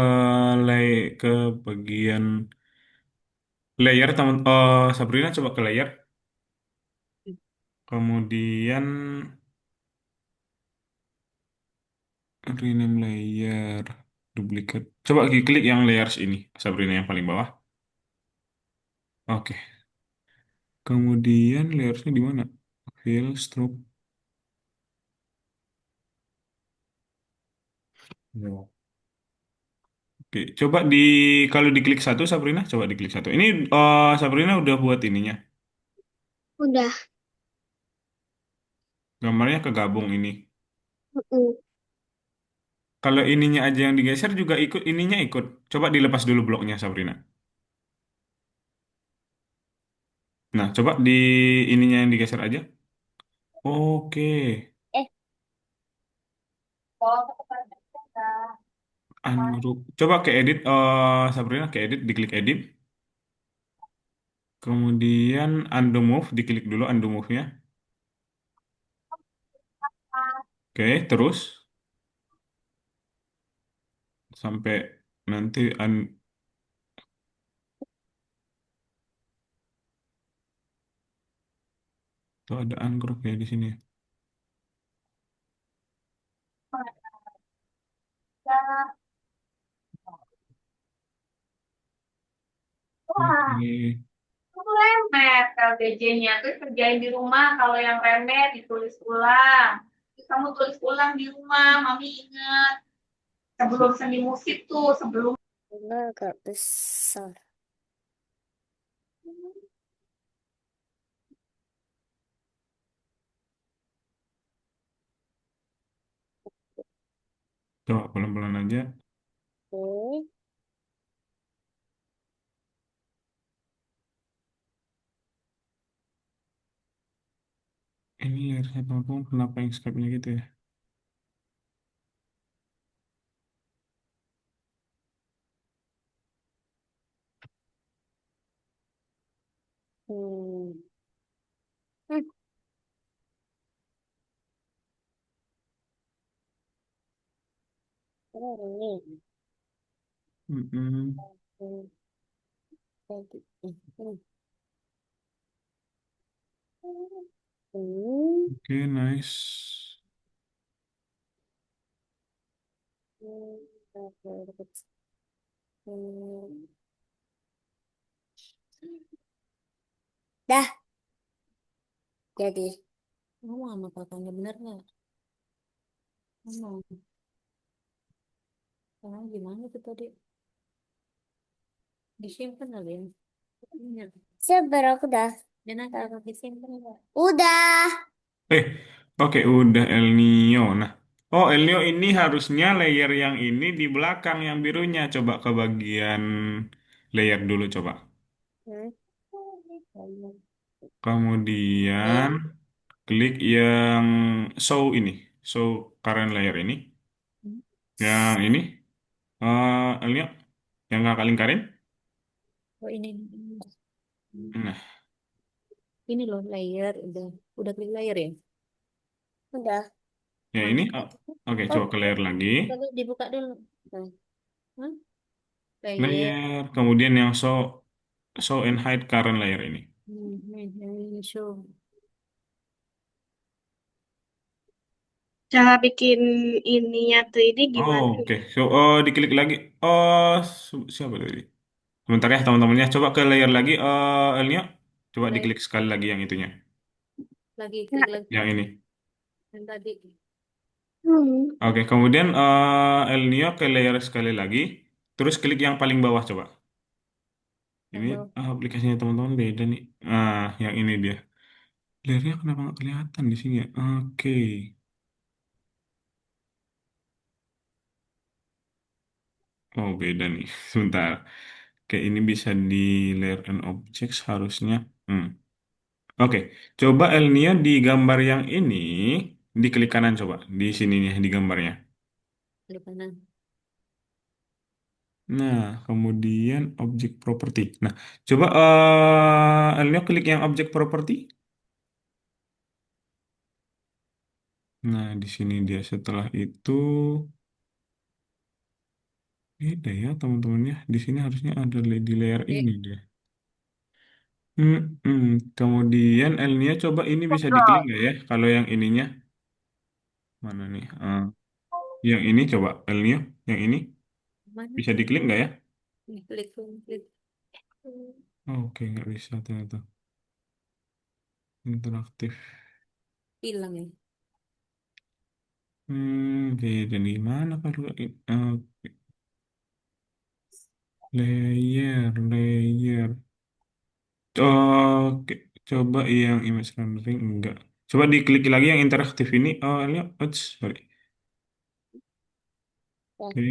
bagian layer teman. Sabrina coba ke layer. Kemudian rename layer, duplicate. Coba klik yang layers ini, Sabrina yang paling bawah. Oke. Kemudian layersnya di mana? Fill, stroke. No. Oke, coba kalau diklik satu Sabrina, coba diklik satu. Ini Sabrina udah buat ininya. Udah. Gambarnya kegabung ini. Mm-mm. Kalau ininya aja yang digeser juga ikut ininya ikut. Coba dilepas dulu bloknya Sabrina. Nah, coba di ininya yang digeser aja. Oke. Eh, Ungroup. Coba ke edit Sabrina ke edit, diklik edit. Kemudian undo move, diklik dulu undo move-nya. Oke, terus sampai nanti tuh ada ungroup ya di sini. Oke. Remet LPJ-nya tuh kerjain di rumah. Kalau yang remet ditulis ulang. Terus kamu tulis ulang di rumah. Mami ingat sebelum seni musik tuh, sebelum ini agak besar. Coba pelan-pelan aja. Oke. Ini layarnya teman-teman kenapa yang Skype-nya gitu ya? Hmm. Hmm. Ini. Mm-mm. Hmm. Jadi, hmm. Hmm. Oke, nice. Hmm. Dah, jadi. Ngomong sama kakaknya bener nggak? Ngomong. Karena gimana tuh tadi? Disimpan kali ya? Iya. Sebentar aku dah. Dan nanti kalau disimpan nggak? Udah. Eh, oke, udah El Nio. Nah, oh El Nio ini harusnya layer yang ini di belakang yang birunya. Coba ke bagian layer dulu coba. Hmm. Kemudian Nih. klik yang show ini, show current layer ini. Hmm. Yang ini, El Nio, yang kakak lingkarin. Oh ini. Nah, Ini loh layer udah klik layer ya. Udah. ya Mana? ini. Oke, Oh, coba ke layer lagi. Coba dibuka dulu. nah. Hah? Layer. Layer, kemudian yang show and hide current layer ini. Ini show. Cara bikin ininya 3D Oh, gimana oke. nih? So, diklik lagi. Oh, siapa tadi? Sebentar ya, teman-temannya. Coba ke layer lagi, Elnya. Coba Layer diklik sekali lagi yang itunya. lagi Nah, klik lagi Yang ini. yang tadi. hmm. Oke, kemudian El Nio ke layer sekali lagi. Terus klik yang paling bawah coba. Ini Yang bawah. aplikasinya teman-teman beda nih. Ah, yang ini dia. Layernya kenapa nggak kelihatan di sini ya? Oke. Oh, beda nih. Sebentar. Kayak ini bisa di layer and objects harusnya. Hmm. Oke, coba El Nio di gambar yang ini diklik kanan coba di sini nih di gambarnya. Di kanan. Nah, kemudian object property. Nah, coba El Nio klik yang object property. Nah, di sini dia setelah itu beda ya teman-temannya. Di sini harusnya ada di layer ini Oke. dia. Kemudian El Nio coba ini bisa diklik nggak ya? Kalau yang ininya mana nih? Yang ini coba El Nio, yang ini Mana? bisa diklik nggak ya? Nih, klik klik. Oke, nggak bisa ternyata. Interaktif. Hilang ya. Beda nih. Mana kalau Layer, layer. Oke, coba yang image rendering enggak. Coba diklik lagi yang interaktif ini. Oh, lihat. Oops, sorry. Ya. Oke,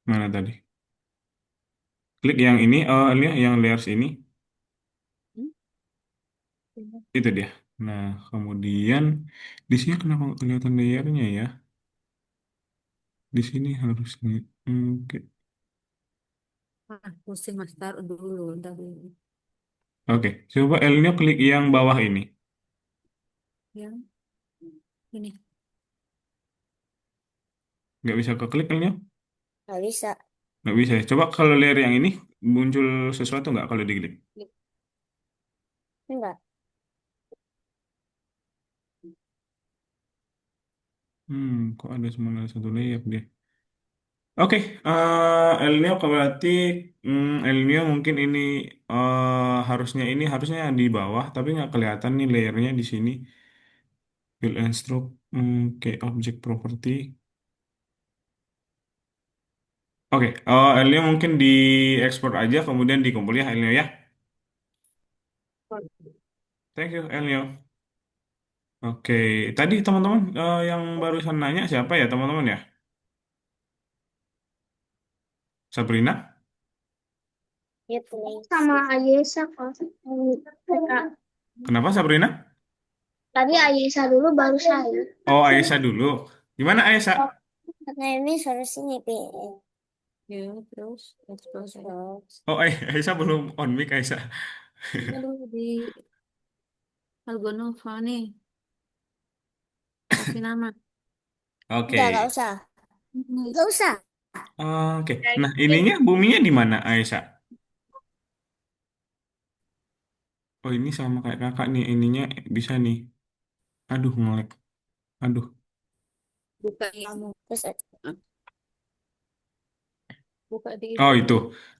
mana tadi? Klik yang ini. Oh, lihat yang layers ini. Itu dia. Nah, kemudian di sini kenapa nggak kelihatan layernya ya? Di sini harusnya. Oke. Pusing mas, taruh dulu. Ntar dulu. Oke, coba Elnya klik yang bawah ini. Yang ini. Nggak bisa keklik Elnya? Nggak bisa. Nggak bisa ya. Coba kalau layer yang ini muncul sesuatu nggak kalau diklik? Enggak. Kok ada cuma ada satu layer dia? Oke, El Nino berarti El Nino mungkin ini harusnya di bawah, tapi nggak kelihatan nih layernya di sini. Fill and stroke, oke, object property. Oke, El Nino mungkin di export aja, kemudian dikumpul ya El Nino ya. Thank you El Nino. Oke, tadi teman-teman yang barusan nanya siapa ya teman-teman ya? Sabrina? Ya tulis. Sama Ayesa kok. Kenapa Sabrina? Tadi Ayesa dulu baru saya. Oh, Aisyah dulu. Gimana Aisyah? Karena ini solusinya P. Ya, terus expose. Terus. Oh, Aisyah belum on mic Aisyah. Aduh, di Algonova nih. Kasih nama. Oke. Enggak usah. Enggak usah. Oke. Dari Nah, ininya buminya di mana, Aisyah? Oh, ini sama kayak kakak nih. Ininya bisa nih. Aduh, ngelag. Aduh. Buka kamu. Terus Buka di Oh, itu. itu.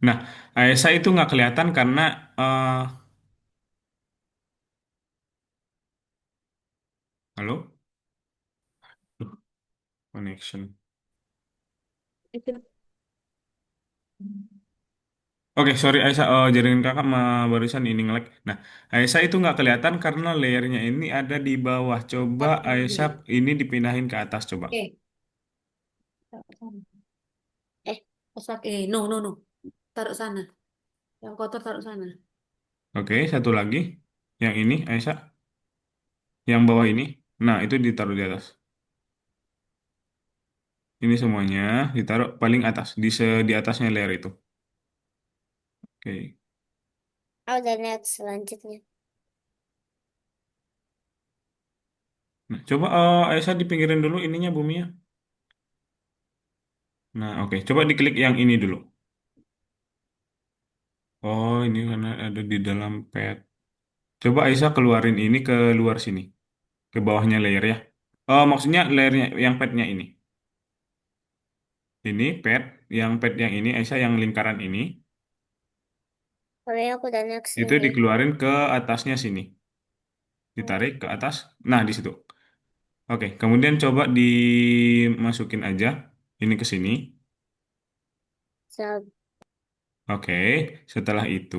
Nah, Aisyah itu nggak kelihatan karena halo? Duh, connection. Itu. Oke, sorry Aisyah. Jaringan kakak barusan ini ngelag. Nah, Aisyah itu nggak kelihatan karena layernya ini ada di bawah. Coba Taruh Aisyah lagi. ini dipindahin ke atas, coba. Oke. Taruh sana. eh Masak. No, no, no. Taruh sana. Yang kotor taruh sana. Oke, satu lagi. Yang ini, Aisyah. Yang bawah ini. Nah, itu ditaruh di atas. Ini semuanya ditaruh paling atas, di atasnya layer itu. Oke. udah next selanjutnya. Nah, coba Aisyah dipinggirin dulu ininya buminya. Nah, oke. Coba diklik yang ini dulu. Oh, ini karena ada di dalam pad. Coba Aisyah keluarin ini ke luar sini. Ke bawahnya layer ya. Oh, maksudnya layernya, yang padnya ini. Ini pad, yang pad yang ini, Aisyah yang lingkaran ini. Kalau yang aku udah next Itu ini. dikeluarin ke atasnya sini. Ditarik ke atas. Nah, di situ. Oke, kemudian coba dimasukin aja ini ke sini. So, Oke, setelah itu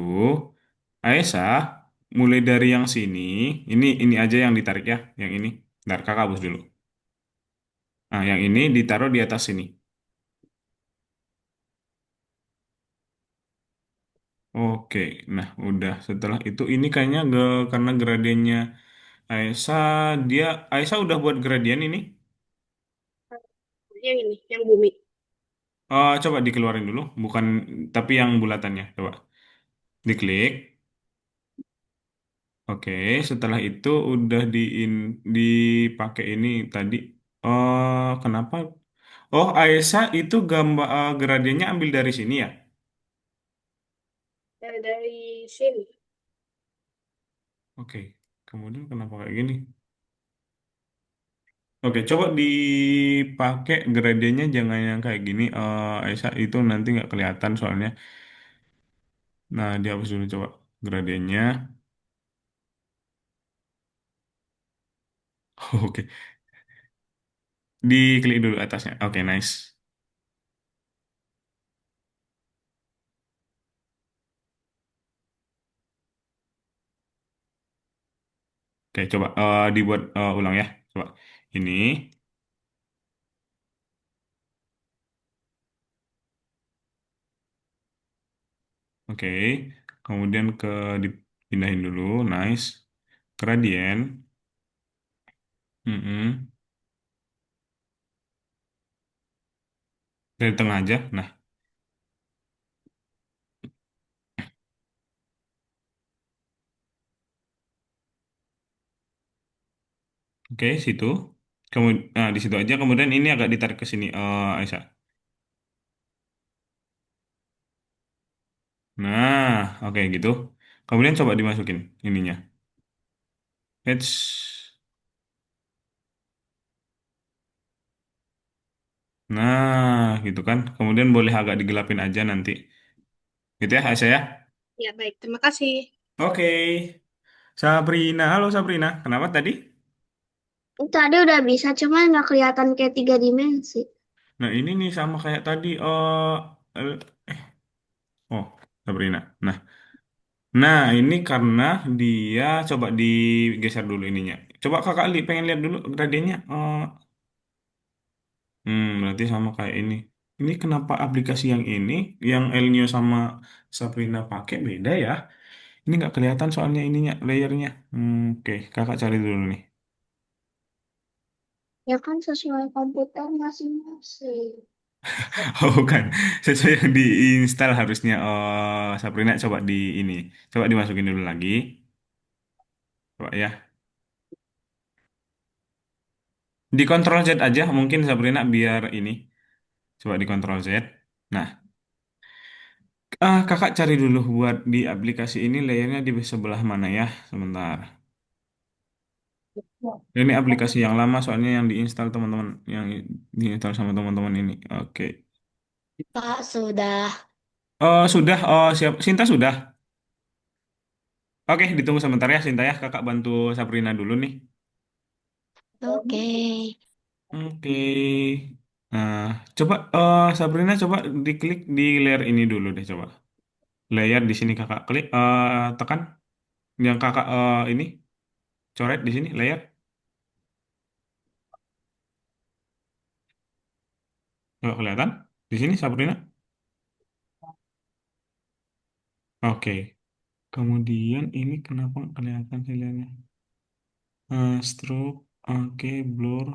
Aisyah mulai dari yang sini, ini aja yang ditarik ya, yang ini. Ntar kakak hapus dulu. Nah, yang ini ditaruh di atas sini. Oke, nah udah. Setelah itu ini kayaknya karena gradiennya Aisyah, Aisyah udah buat gradien ini. yang ini, yang bumi. Coba dikeluarin dulu, bukan tapi yang bulatannya. Coba diklik. Oke, setelah itu udah dipakai ini tadi. Kenapa? Oh, Aisyah itu gambar gradiennya ambil dari sini ya? Dari sini. Oke, kemudian kenapa kayak gini? Oke, coba dipakai gradiennya jangan yang kayak gini. Aisyah itu nanti nggak kelihatan soalnya. Nah, dihapus dulu coba gradiennya. Oke, diklik dulu atasnya. Oke, nice. Oke, coba dibuat ulang ya. Coba ini. Oke, kemudian dipindahin dulu. Nice. Gradient. Mm-mm. Dari tengah aja. Nah, oke, situ. Kemudian, nah, di situ aja. Kemudian ini agak ditarik ke sini, Aisyah. Nah, oke gitu. Kemudian coba dimasukin ininya. It's, nah, gitu kan. Kemudian boleh agak digelapin aja nanti. Gitu ya, Aisyah ya. Ya, baik. Terima kasih. Oke. Sabrina, halo Sabrina. Kenapa tadi? Tadi udah bisa, cuman nggak kelihatan kayak 3 dimensi. Nah, ini nih sama kayak tadi. El- oh, Sabrina. Nah, ini karena dia coba digeser dulu ininya. Coba kakak pengen lihat dulu gradiennya. Berarti sama kayak ini. Ini kenapa aplikasi yang ini, yang Elnio sama Sabrina pakai beda ya? Ini nggak kelihatan soalnya ininya, layernya. Oke, kakak cari dulu nih. Ya kan sesuai komputer masing-masing. Oh, bukan. Sesuai yang diinstal harusnya. Sabrina coba ini. Coba dimasukin dulu lagi. Coba ya. Di Ctrl Z aja mungkin Sabrina biar ini. Coba di Ctrl Z. Nah, kakak cari dulu buat di aplikasi ini layernya di sebelah mana ya? Sebentar. Ini aplikasi yang lama soalnya yang diinstal teman-teman, yang diinstal sama teman-teman ini. Oke. Pak, sudah. Oh, sudah. Oh, siap. Sinta sudah. Oke, ditunggu sebentar ya Sinta ya. Kakak bantu Sabrina dulu nih. Oke. Oke. Nah, coba Sabrina coba diklik di layer ini dulu deh coba. Layer di sini kakak klik tekan yang kakak ini coret di sini layer. Coba kelihatan di sini Sabrina. Oke. Kemudian ini kenapa nggak kelihatan sih layernya? Stroke, oke, blur.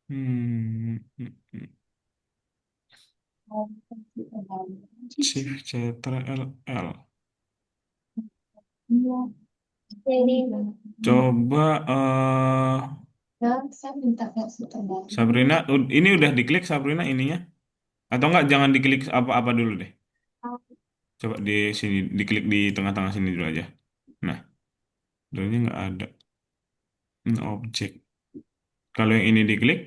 Hmm. Shift Ctrl L. Coba Sabrina, ini udah diklik Sabrina ininya? Atau enggak jangan diklik apa-apa dulu deh. Coba di sini diklik di tengah-tengah sini dulu aja. Nah, dulunya nggak ada. Objek. Kalau yang ini diklik,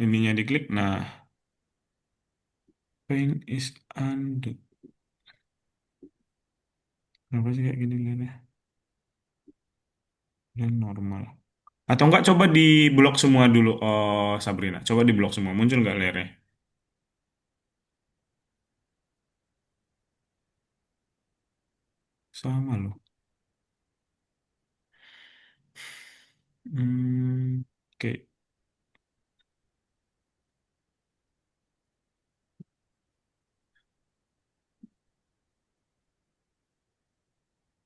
ininya diklik. Nah, paint is undo. Kenapa sih kayak gini lihatnya? Dan normal. Atau enggak coba di blok semua dulu, Sabrina. Coba di blok semua. Muncul nggak layarnya? Sama loh. Oke.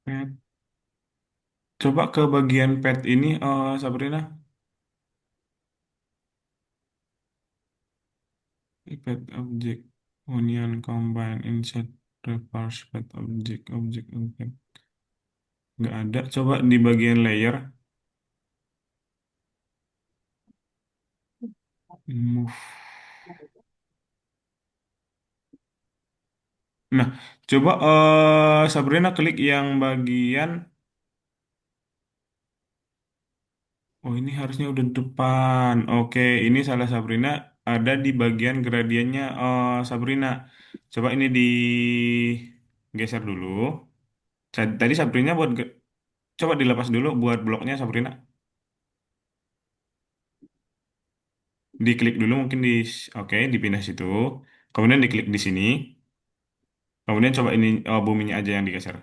Pet. Coba ke bagian pet ini, Sabrina. Pet object. Onion combine insert reverse pet object object. Nggak ada. Coba di bagian layer. Move. Nah, coba Sabrina klik yang bagian. Oh, ini harusnya udah depan. Oke, ini salah Sabrina ada di bagian gradiennya Sabrina. Coba ini digeser dulu. Tadi Sabrina coba dilepas dulu buat bloknya Sabrina. Diklik dulu mungkin oke, dipindah situ. Kemudian diklik di sini. Kemudian coba ini buminya aja yang digeser.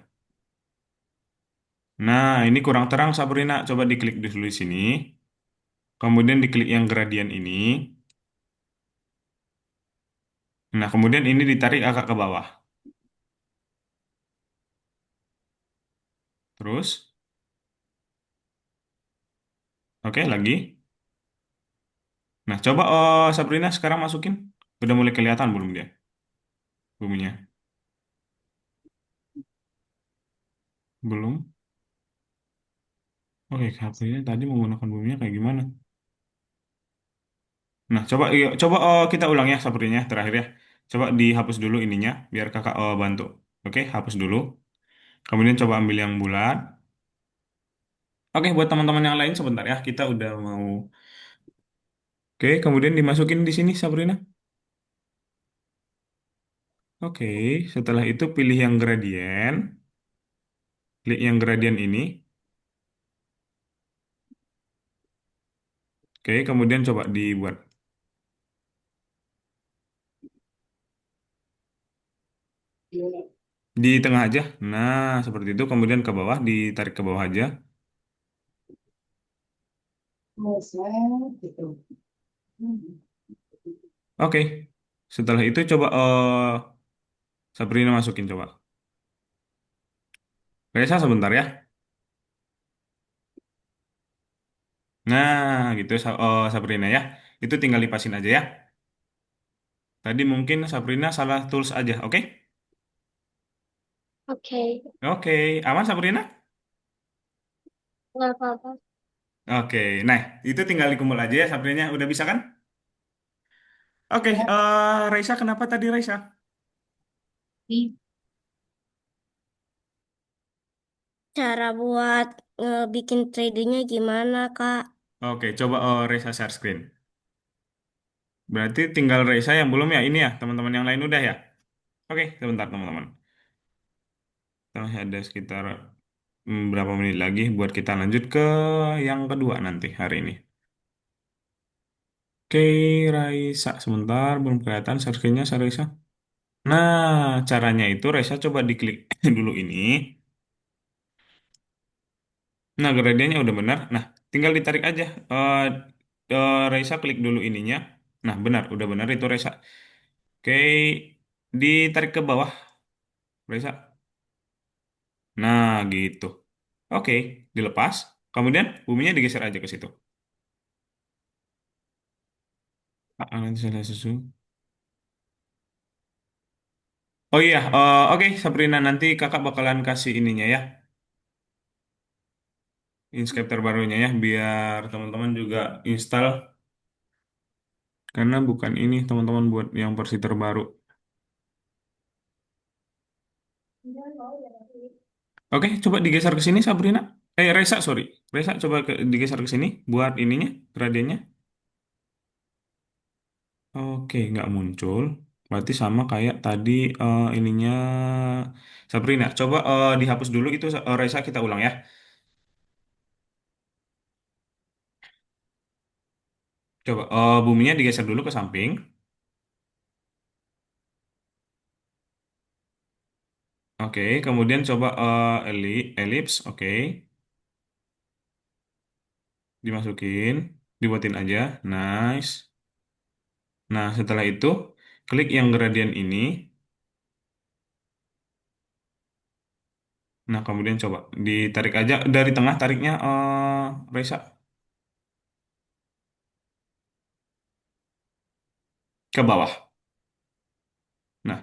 Nah, ini kurang terang Sabrina. Coba diklik dulu di sini. Kemudian diklik yang gradient ini. Nah, kemudian ini ditarik agak ke bawah. Terus, oke lagi. Nah, coba Sabrina sekarang masukin. Udah mulai kelihatan belum dia buminya? Belum. Oke, HP-nya tadi menggunakan buminya kayak gimana? Nah, coba coba kita ulang ya Sabrina terakhir ya. Coba dihapus dulu ininya biar kakak bantu. Oke, hapus dulu. Kemudian coba ambil yang bulat. Oke, buat teman-teman yang lain sebentar ya. Kita udah mau. Oke, kemudian dimasukin di sini Sabrina. Oke, setelah itu pilih yang gradient. Klik yang gradient ini. Oke, kemudian coba dibuat di tengah aja. Nah, seperti itu. Kemudian ke bawah, ditarik ke bawah aja. Oke, setelah itu coba Sabrina masukin coba. Resa sebentar ya. Nah, gitu Sabrina ya. Itu tinggal lipasin aja ya. Tadi mungkin Sabrina salah tools aja, oke? Oke, Oke, aman Sabrina? nggak apa-apa. Oke, nah itu tinggal dikumpul aja ya Sabrina. Udah bisa kan? Oke, Raisa kenapa tadi Raisa? Cara buat bikin 3D-nya gimana, Kak? Oke, coba Raisa share screen. Berarti tinggal Raisa yang belum ya ini ya, teman-teman yang lain udah ya? Oke, sebentar teman-teman. Masih ada sekitar berapa menit lagi buat kita lanjut ke yang kedua nanti hari ini. Oke, Raisa, sebentar belum kelihatan share screen-nya, Raisa. Nah, caranya itu Raisa coba diklik dulu ini. Nah, gradiennya udah benar. Nah, tinggal ditarik aja. Raisa klik dulu ininya. Nah, benar, udah benar itu Raisa. Oke, ditarik ke bawah, Raisa. Nah, gitu. Oke, dilepas. Kemudian buminya digeser aja ke situ. Nanti salah susu. Oh iya, oke Sabrina nanti kakak bakalan kasih ininya ya, Inkscape terbarunya ya, biar teman-teman juga install. Karena bukan ini teman-teman buat yang versi terbaru. Oke, coba digeser ke sini Sabrina. Reza, sorry. Reza, coba digeser ke sini buat ininya, gradiennya. Oke, nggak muncul. Berarti sama kayak tadi ininya Sabrina. Coba dihapus dulu itu Reza, kita ulang ya. Coba buminya digeser dulu ke samping. Oke, kemudian coba elips. Oke, dimasukin, dibuatin aja. Nice. Nah, setelah itu klik yang gradient ini. Nah, kemudian coba ditarik aja dari tengah, tariknya Reza ke bawah. Nah,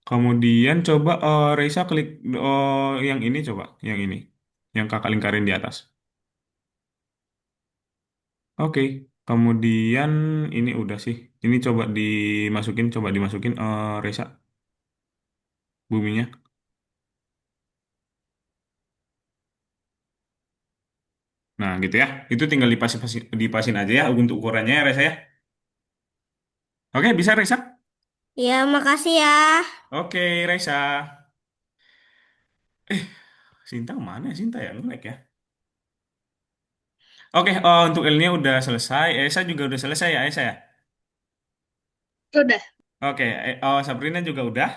kemudian coba Reza klik yang ini coba, yang ini, yang kakak lingkarin di atas. Oke, kemudian ini udah sih. Ini coba dimasukin Reza buminya. Nah, gitu ya. Itu tinggal dipasin aja ya untuk ukurannya ya, Reza ya. Oke, bisa Reza? Ya, makasih ya. Oke, Reza. Eh, Sinta mana ya? Sinta ya? Nge-lag ya? Oke, untuk Elnya udah selesai. Esa juga udah selesai ya, Esa ya? Sudah. Oke, Sabrina juga udah.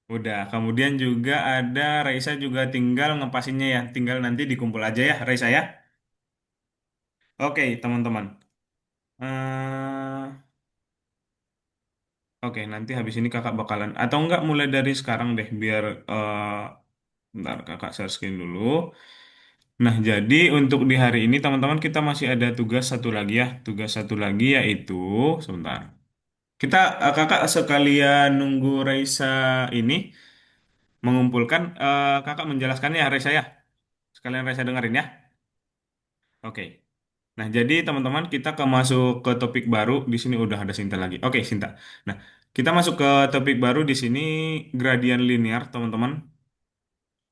Udah. Kemudian juga ada Raisa juga tinggal ngepasinnya ya. Tinggal nanti dikumpul aja ya, Raisa ya. Oke, teman-teman. Eh, oke, nanti habis ini kakak bakalan atau enggak mulai dari sekarang deh biar bentar kakak share screen dulu. Nah, jadi untuk di hari ini teman-teman kita masih ada tugas satu lagi ya. Tugas satu lagi yaitu sebentar. Kita kakak sekalian nunggu Raisa ini mengumpulkan kakak menjelaskannya ya Raisa ya. Sekalian Raisa dengerin ya. Oke. Nah, jadi teman-teman kita ke masuk ke topik baru di sini udah ada Sinta lagi. Oke, Sinta. Nah, kita masuk ke topik baru di sini gradien linear, teman-teman.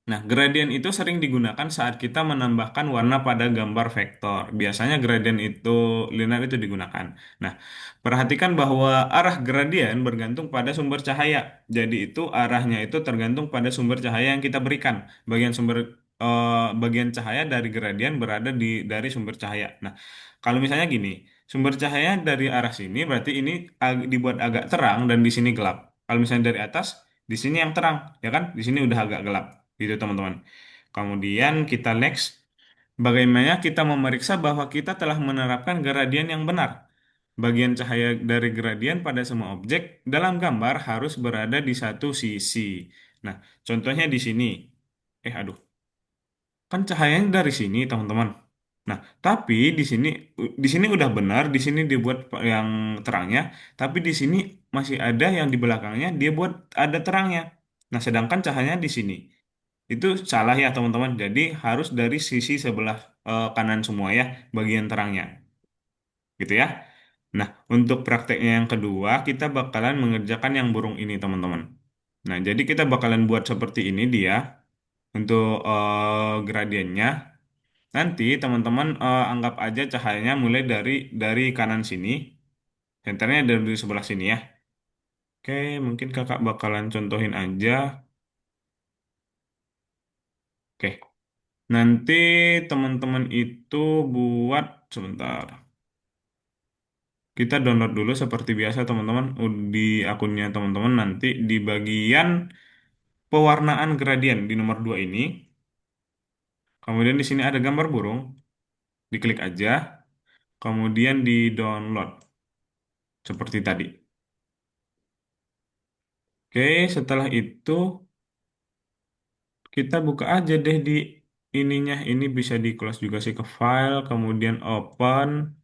Nah, gradien itu sering digunakan saat kita menambahkan warna pada gambar vektor. Biasanya gradien itu linear itu digunakan. Nah, perhatikan bahwa arah gradien bergantung pada sumber cahaya. Jadi itu arahnya itu tergantung pada sumber cahaya yang kita berikan. Bagian cahaya dari gradien berada dari sumber cahaya. Nah, kalau misalnya gini, sumber cahaya dari arah sini berarti ini dibuat agak terang dan di sini gelap. Kalau misalnya dari atas, di sini yang terang, ya kan? Di sini udah agak gelap gitu teman-teman. Kemudian kita next, bagaimana kita memeriksa bahwa kita telah menerapkan gradien yang benar. Bagian cahaya dari gradien pada semua objek dalam gambar harus berada di satu sisi. Nah, contohnya di sini. Aduh, kan cahayanya dari sini, teman-teman. Nah, tapi di sini udah benar, di sini dibuat yang terangnya, tapi di sini masih ada yang di belakangnya dia buat ada terangnya. Nah, sedangkan cahayanya di sini. Itu salah ya teman-teman. Jadi harus dari sisi sebelah kanan semua ya, bagian terangnya. Gitu ya. Nah, untuk prakteknya yang kedua, kita bakalan mengerjakan yang burung ini teman-teman. Nah, jadi kita bakalan buat seperti ini dia untuk gradiennya. Nanti teman-teman anggap aja cahayanya mulai dari kanan sini, senternya dari sebelah sini ya. Oke, mungkin kakak bakalan contohin aja. Oke, nanti teman-teman itu buat sebentar. Kita download dulu seperti biasa teman-teman di akunnya teman-teman nanti di bagian pewarnaan gradien di nomor 2 ini. Kemudian di sini ada gambar burung, diklik aja, kemudian di download seperti tadi. Oke, setelah itu kita buka aja deh di ininya. Ini bisa di close juga sih ke file, kemudian open.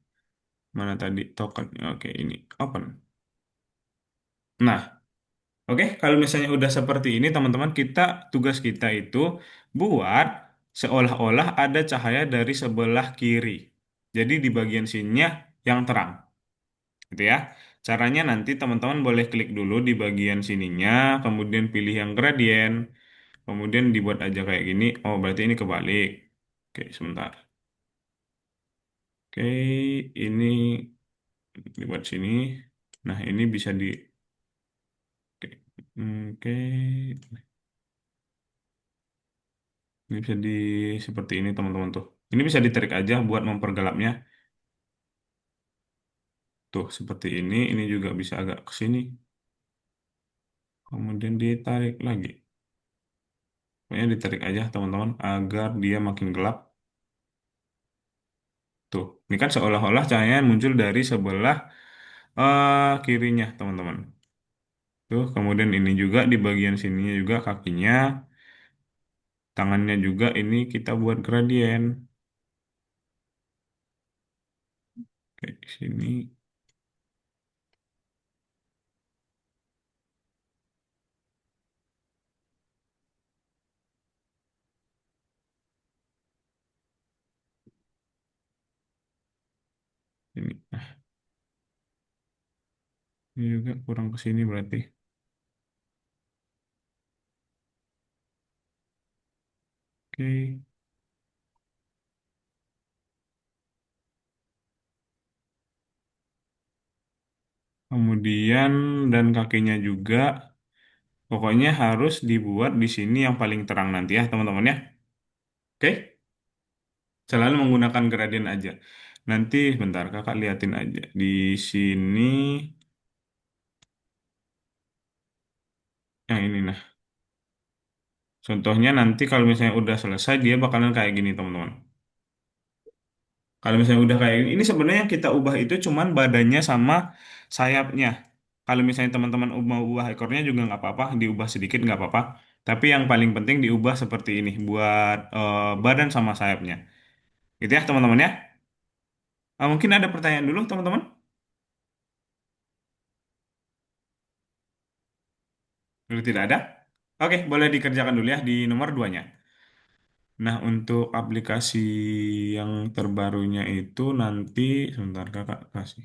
Mana tadi token? Oke, ini open. Nah, oke, kalau misalnya udah seperti ini, teman-teman, tugas kita itu buat seolah-olah ada cahaya dari sebelah kiri. Jadi di bagian sininya yang terang, gitu ya. Caranya nanti teman-teman boleh klik dulu di bagian sininya, kemudian pilih yang gradien, kemudian dibuat aja kayak gini. Oh, berarti ini kebalik. Oke, sebentar. Oke, ini dibuat sini. Nah, ini bisa di. Oke, oke. Ini bisa di seperti ini teman-teman tuh. Ini bisa ditarik aja buat mempergelapnya. Tuh seperti ini. Ini juga bisa agak ke sini. Kemudian ditarik lagi. Pokoknya ditarik aja teman-teman agar dia makin gelap. Tuh, ini kan seolah-olah cahaya muncul dari sebelah kirinya teman-teman. Tuh, kemudian ini juga di bagian sininya juga kakinya, tangannya juga ini kita buat gradien. Kayak di sini. Ini. Ini juga kurang ke sini berarti. Oke. Kemudian dan kakinya juga pokoknya harus dibuat di sini yang paling terang nanti ya teman-teman ya. Oke? Selalu menggunakan gradien aja. Nanti bentar kakak liatin aja. Di sini yang ini nah. Contohnya nanti kalau misalnya udah selesai dia bakalan kayak gini teman-teman. Kalau misalnya udah kayak ini sebenarnya yang kita ubah itu cuman badannya sama sayapnya. Kalau misalnya teman-teman mau ubah ekornya juga nggak apa-apa, diubah sedikit nggak apa-apa. Tapi yang paling penting diubah seperti ini buat badan sama sayapnya. Gitu ya teman-teman ya. Mungkin ada pertanyaan dulu teman-teman. Kalau tidak ada, oke boleh dikerjakan dulu ya di nomor duanya. Nah untuk aplikasi yang terbarunya itu nanti sebentar kakak kasih.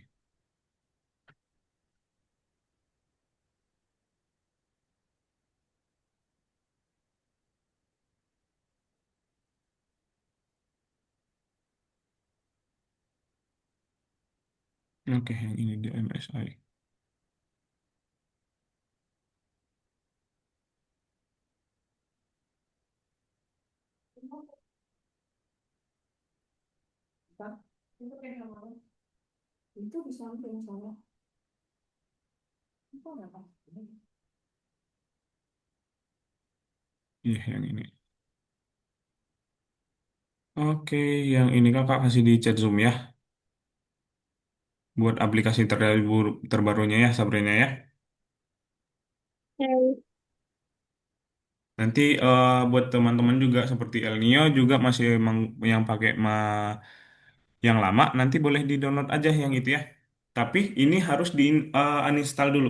Oke yang ini di MSI. Iya yang ini. Oke, yang ini kakak kasih di chat Zoom ya, buat aplikasi terbarunya ya, Sabrina ya. Oke. Nanti buat teman-teman juga seperti El Nio juga masih yang pakai yang lama, nanti boleh di-download aja yang itu ya. Tapi ini harus di uninstall dulu.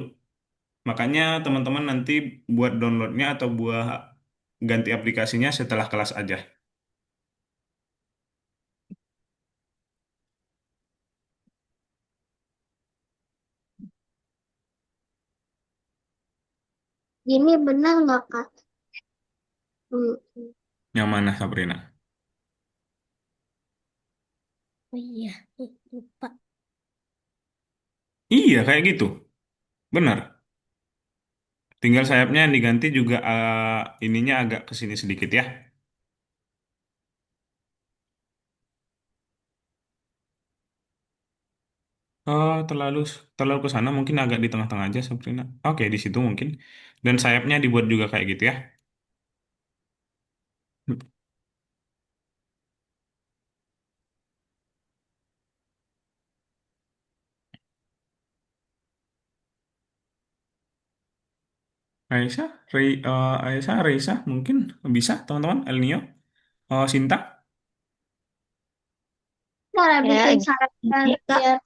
Makanya teman-teman nanti buat downloadnya atau buat ganti aplikasinya setelah kelas aja. Ini benar nggak Kak? Hmm. Yang mana Sabrina? Oh iya, lupa. Iya kayak gitu, benar. Tinggal sayapnya yang diganti juga ininya agak ke sini sedikit ya. Oh, terlalu ke sana mungkin agak di tengah-tengah aja Sabrina. Oke, di situ mungkin. Dan sayapnya dibuat juga kayak gitu ya. Aisyah, Aisyah, Reisa mungkin bisa teman-teman. El Nio, Sinta. Cara Ya, bikin sayapnya gini Kak. biar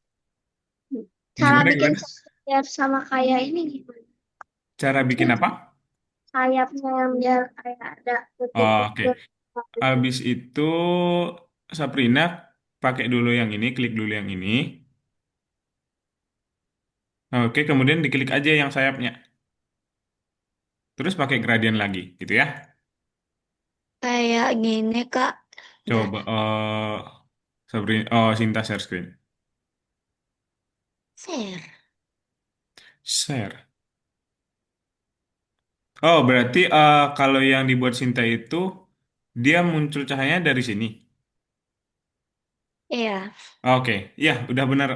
cara Gimana bikin gimana? sayap biar sama kayak ini gimana? Cara bikin apa? Sayapnya yang biar kayak ada Oke. detik-detik gitu. Habis itu Sabrina pakai dulu yang ini, klik dulu yang ini. Oke, kemudian diklik aja yang sayapnya. Terus pakai gradient lagi, gitu ya. Kayak gini Kak. Dah. Coba Sabrina, Sinta share screen. Share. Share. Oh, berarti kalau yang dibuat Sinta itu dia muncul cahayanya dari sini. Iya. Oke, ya udah benar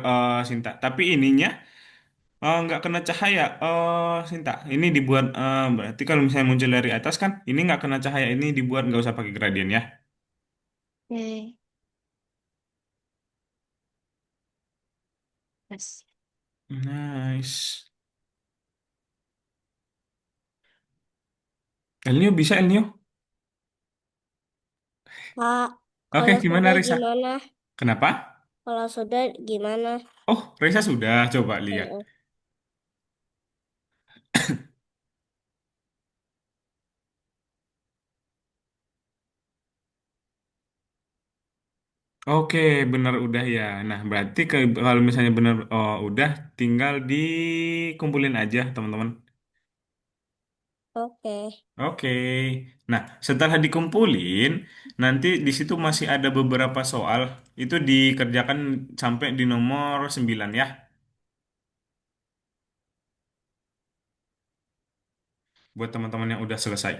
Sinta. Tapi ininya nggak kena cahaya, Sinta. Ini dibuat berarti kalau misalnya muncul dari atas kan, ini nggak kena cahaya. Ini dibuat nggak usah pakai gradient ya. Oke. Yes. Nice. El Nio bisa El Nio? Kak, Oke, kalau gimana sudah Risa? gimana? Kenapa? Kalau sudah gimana? Oh, Risa sudah coba lihat. Heeh. Oke, benar udah ya. Nah, berarti kalau misalnya benar udah, tinggal dikumpulin aja, teman-teman. Oke. Oke. Nah, setelah dikumpulin, nanti di situ masih ada beberapa soal. Itu dikerjakan sampai di nomor 9 ya, buat teman-teman yang udah selesai.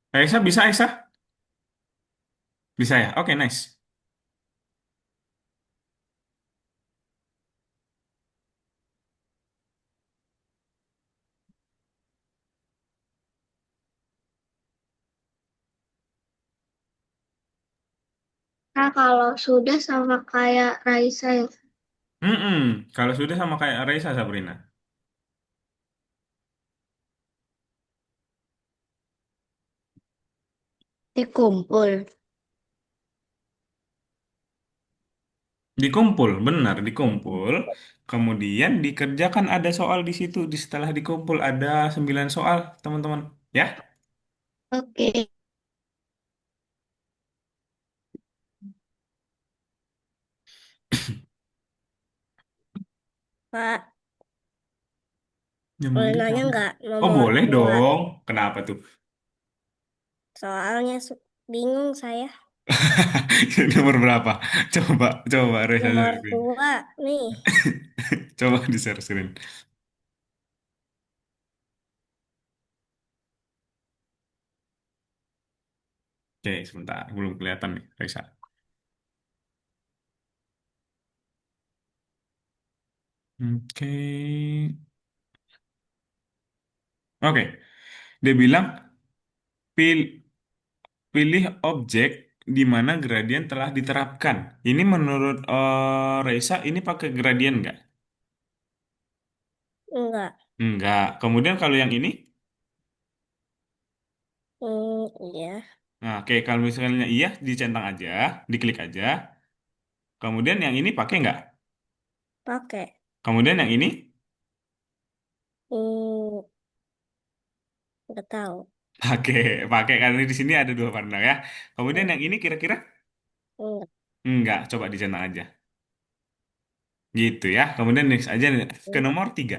Aisyah bisa, Aisyah? Bisa ya? Oke, nice. Nah, kalau sudah sama kayak Raisa ya, Mm-mm. Kalau sudah sama kayak Raisa, Sabrina. dikumpul. Dikumpul, benar, dikumpul. Kemudian dikerjakan ada soal di situ. Di setelah dikumpul ada 9 soal, teman-teman. Ya? Oke. Pak, Yang boleh manggil nanya siapa? nggak Oh, nomor boleh 2? dong. Kenapa tuh? Soalnya bingung saya. Nomor berapa? Coba, coba Reza Nomor searching. 2 nih. Coba di share screen. Oke, sebentar. Belum kelihatan nih, Reza. Oke. Oke. Dia bilang, "Pil- pilih objek di mana gradien telah diterapkan." Ini menurut Reza, ini pakai gradien nggak? Enggak. Enggak. Kemudian kalau yang ini? Iya, Nah, oke. Kalau misalnya iya, dicentang aja, diklik aja. Kemudian yang ini pakai nggak? pakai. Kemudian yang ini? Hmm, nggak tahu. Pakai, pakai karena di sini ada dua warna ya. Kemudian Hmm, yang ini kira-kira? enggak. Enggak, coba dicentang aja. Gitu ya. Kemudian next aja nih, ke Hmm, nomor 3.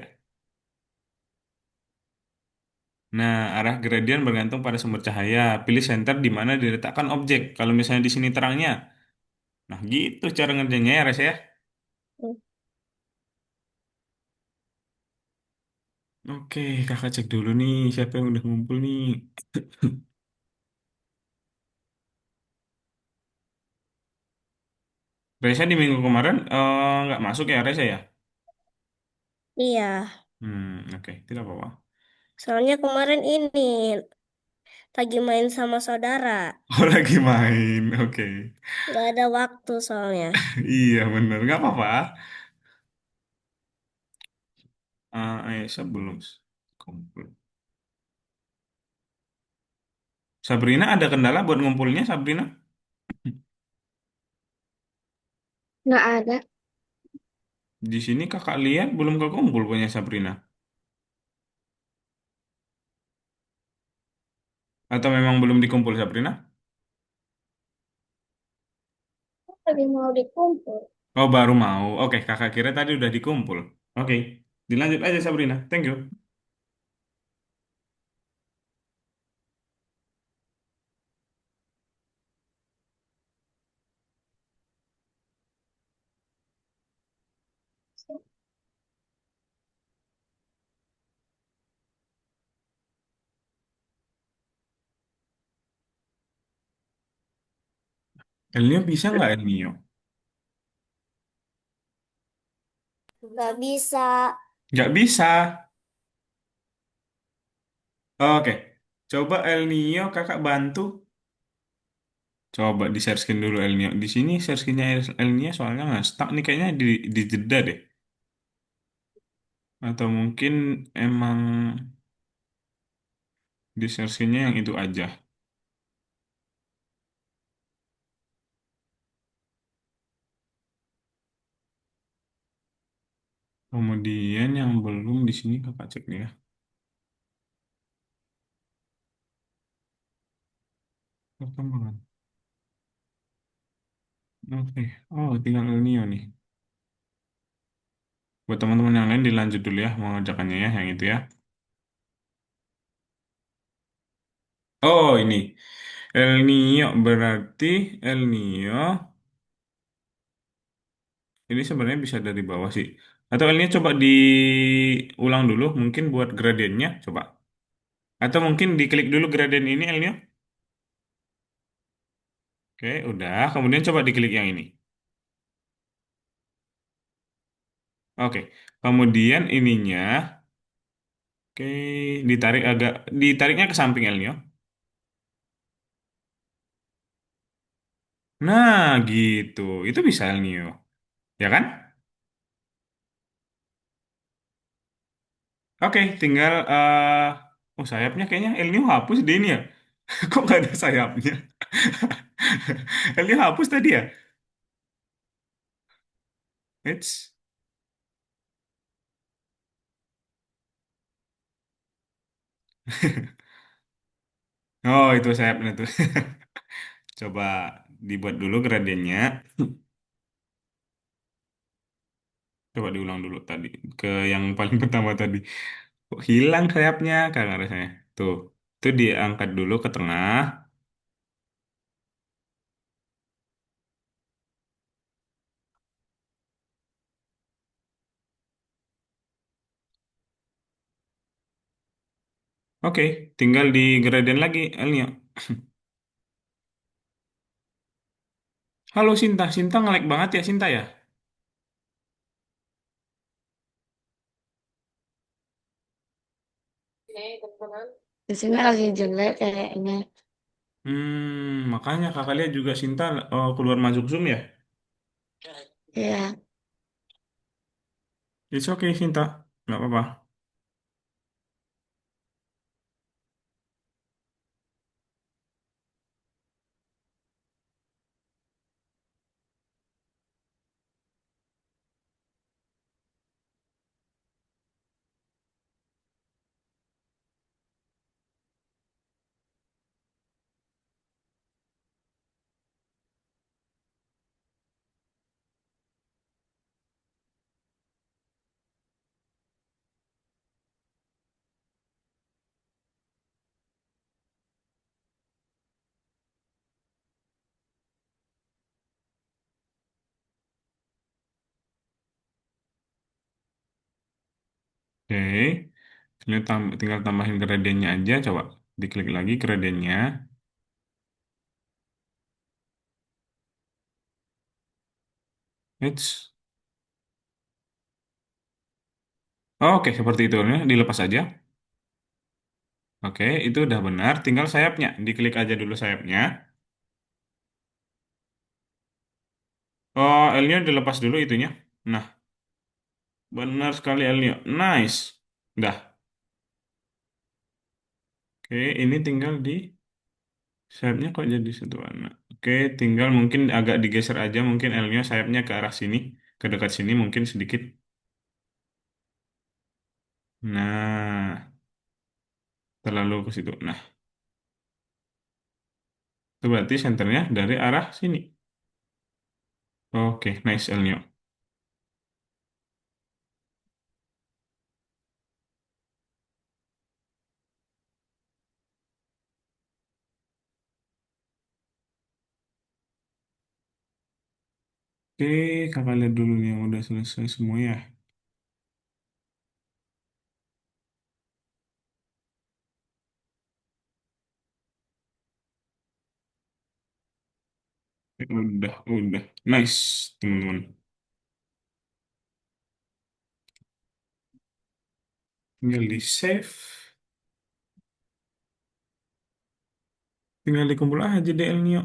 Nah, arah gradien bergantung pada sumber cahaya. Pilih center di mana diletakkan objek. Kalau misalnya di sini terangnya. Nah, gitu cara ngerjainnya ya, Res ya. hmm. Oke, kakak cek dulu nih siapa yang udah ngumpul nih. Reza di minggu kemarin nggak masuk ya, Reza ya? Iya, Oke, tidak apa-apa. soalnya kemarin ini lagi main sama saudara. Oh, lagi main. Oke. Nggak ada waktu soalnya. Iya, bener. Nggak apa-apa. Sebelum kumpul. Sabrina ada kendala buat ngumpulnya, Sabrina? Nggak ada. Di sini kakak lihat belum kekumpul punya Sabrina. Atau memang belum dikumpul Sabrina? Lagi mau dikumpul. Oh, baru mau. Oke, kakak kira tadi udah dikumpul. Oke, dilanjut aja Sabrina. Thank you. El Nio bisa nggak El Nio? Nggak bisa. Nggak bisa. Oke, coba El Nio kakak bantu. Coba di share screen dulu El Nio. Di sini share screen-nya El Nio soalnya nggak stuck nih kayaknya di jeda deh. Atau mungkin emang di share screen-nya yang itu aja. Kemudian yang belum di sini kakak cek nih ya. Perkembangan. Oke. Oh, tinggal El Nio nih. Buat teman-teman yang lain dilanjut dulu ya mengerjakannya ya yang itu ya. Oh, ini. El Nio berarti El Nio ini sebenarnya bisa dari bawah sih. Atau El Nio coba diulang dulu mungkin buat gradiennya coba. Atau mungkin diklik dulu gradien ini El Nio. Oke, udah. Kemudian coba diklik yang ini. Oke, kemudian ininya, oke, ditariknya ke samping El Nio. Nah, gitu. Itu bisa El Nio, ya kan? Oke, tinggal, oh sayapnya kayaknya El Nio hapus deh ini ya. Kok nggak ada sayapnya? El Nio hapus tadi ya? It's, oh itu sayapnya tuh. Coba dibuat dulu gradiennya. Coba diulang dulu tadi ke yang paling pertama tadi. Kok hilang sayapnya? Karena rasanya. Tuh, itu diangkat dulu ke tengah. Oke, tinggal di gradient lagi, Elnya. Halo Sinta, Sinta nge-lag banget ya Sinta ya? Di sini lagi jelek kayaknya. Makanya kakak lihat juga Sinta keluar masuk Zoom ya? Ya, It's okay Sinta, nggak apa-apa. Oke, tinggal tambahin gradiennya aja, coba diklik lagi gradiennya. It's, oke seperti itu ya, dilepas aja. Oke, itu udah benar. Tinggal sayapnya, diklik aja dulu sayapnya. Oh, L-nya dilepas dulu itunya. Nah, benar sekali L-nya. Nice. Dah. Oke, ini tinggal di sayapnya kok jadi satu warna. Oke, tinggal mungkin agak digeser aja. Mungkin L-nya sayapnya ke arah sini. Ke dekat sini mungkin sedikit. Nah, terlalu ke situ. Nah, itu berarti senternya dari arah sini. Oke, nice L-nya. Oke, kakak lihat dulu nih yang udah selesai semua ya. Udah. Nice, teman-teman. Tinggal di save. Tinggal dikumpul aja deh Elnio.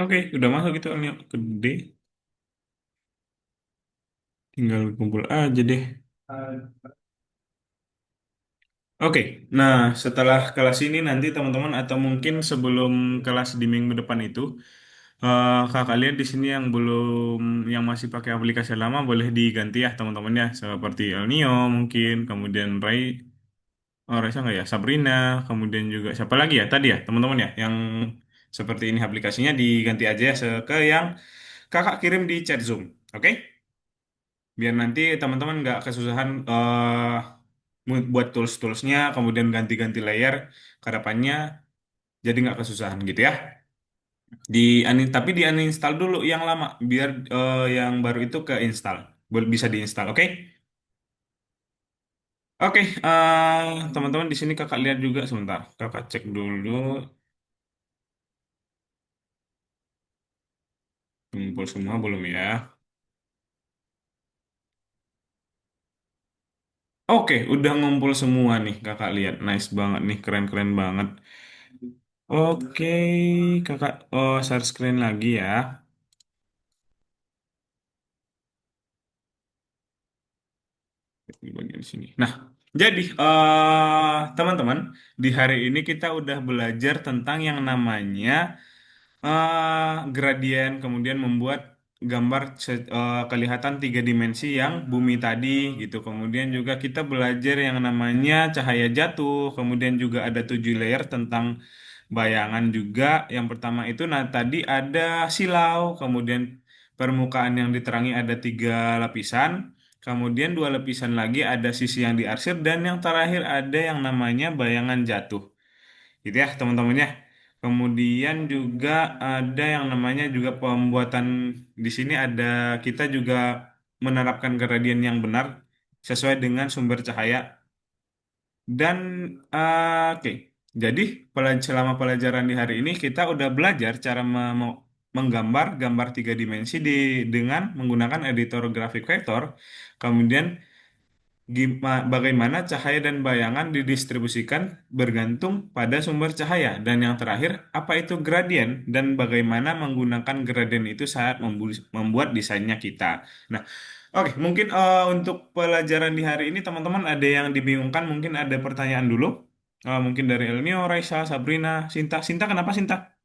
Oke, udah masuk itu Elnio. Gede. Tinggal kumpul aja deh. Oke, nah setelah kelas ini nanti teman-teman atau mungkin sebelum kelas di minggu depan itu, kakak lihat di sini yang belum, yang masih pakai aplikasi lama boleh diganti ya teman-teman ya, seperti El Nio mungkin, kemudian Ray. Oh, Raisa nggak ya? Sabrina, kemudian juga siapa lagi ya? Tadi ya, teman-teman ya, yang seperti ini aplikasinya diganti aja ya ke yang kakak kirim di chat Zoom. Oke? Biar nanti teman-teman nggak kesusahan buat tools-toolsnya, kemudian ganti-ganti layer ke depannya, jadi nggak kesusahan gitu ya. Tapi di uninstall dulu yang lama, biar yang baru itu keinstall, bisa diinstal. Oke? Oke, teman-teman di sini kakak lihat juga sebentar. Kakak cek dulu, kumpul semua belum ya? Oke, udah ngumpul semua nih kakak lihat. Nice banget nih, keren-keren banget. Oke, kakak share screen lagi ya. Di bagian sini. Nah, jadi teman-teman, di hari ini kita udah belajar tentang yang namanya gradien, kemudian membuat gambar kelihatan tiga dimensi yang bumi tadi gitu. Kemudian juga kita belajar yang namanya cahaya jatuh, kemudian juga ada 7 layer tentang bayangan juga. Yang pertama itu, nah tadi ada silau, kemudian permukaan yang diterangi ada 3 lapisan, kemudian 2 lapisan lagi ada sisi yang diarsir, dan yang terakhir ada yang namanya bayangan jatuh gitu ya teman-teman ya. Kemudian juga ada yang namanya juga pembuatan di sini ada kita juga menerapkan gradien yang benar sesuai dengan sumber cahaya dan oke. Jadi selama pelajaran di hari ini kita udah belajar cara menggambar gambar 3 dimensi dengan menggunakan editor grafik vektor. Kemudian bagaimana cahaya dan bayangan didistribusikan bergantung pada sumber cahaya. Dan yang terakhir, apa itu gradien dan bagaimana menggunakan gradien itu saat membuat desainnya kita. Nah, oke, mungkin untuk pelajaran di hari ini teman-teman ada yang dibingungkan, mungkin ada pertanyaan dulu. Mungkin dari Elmio, Raisa, Sabrina, Sinta. Sinta, kenapa Sinta?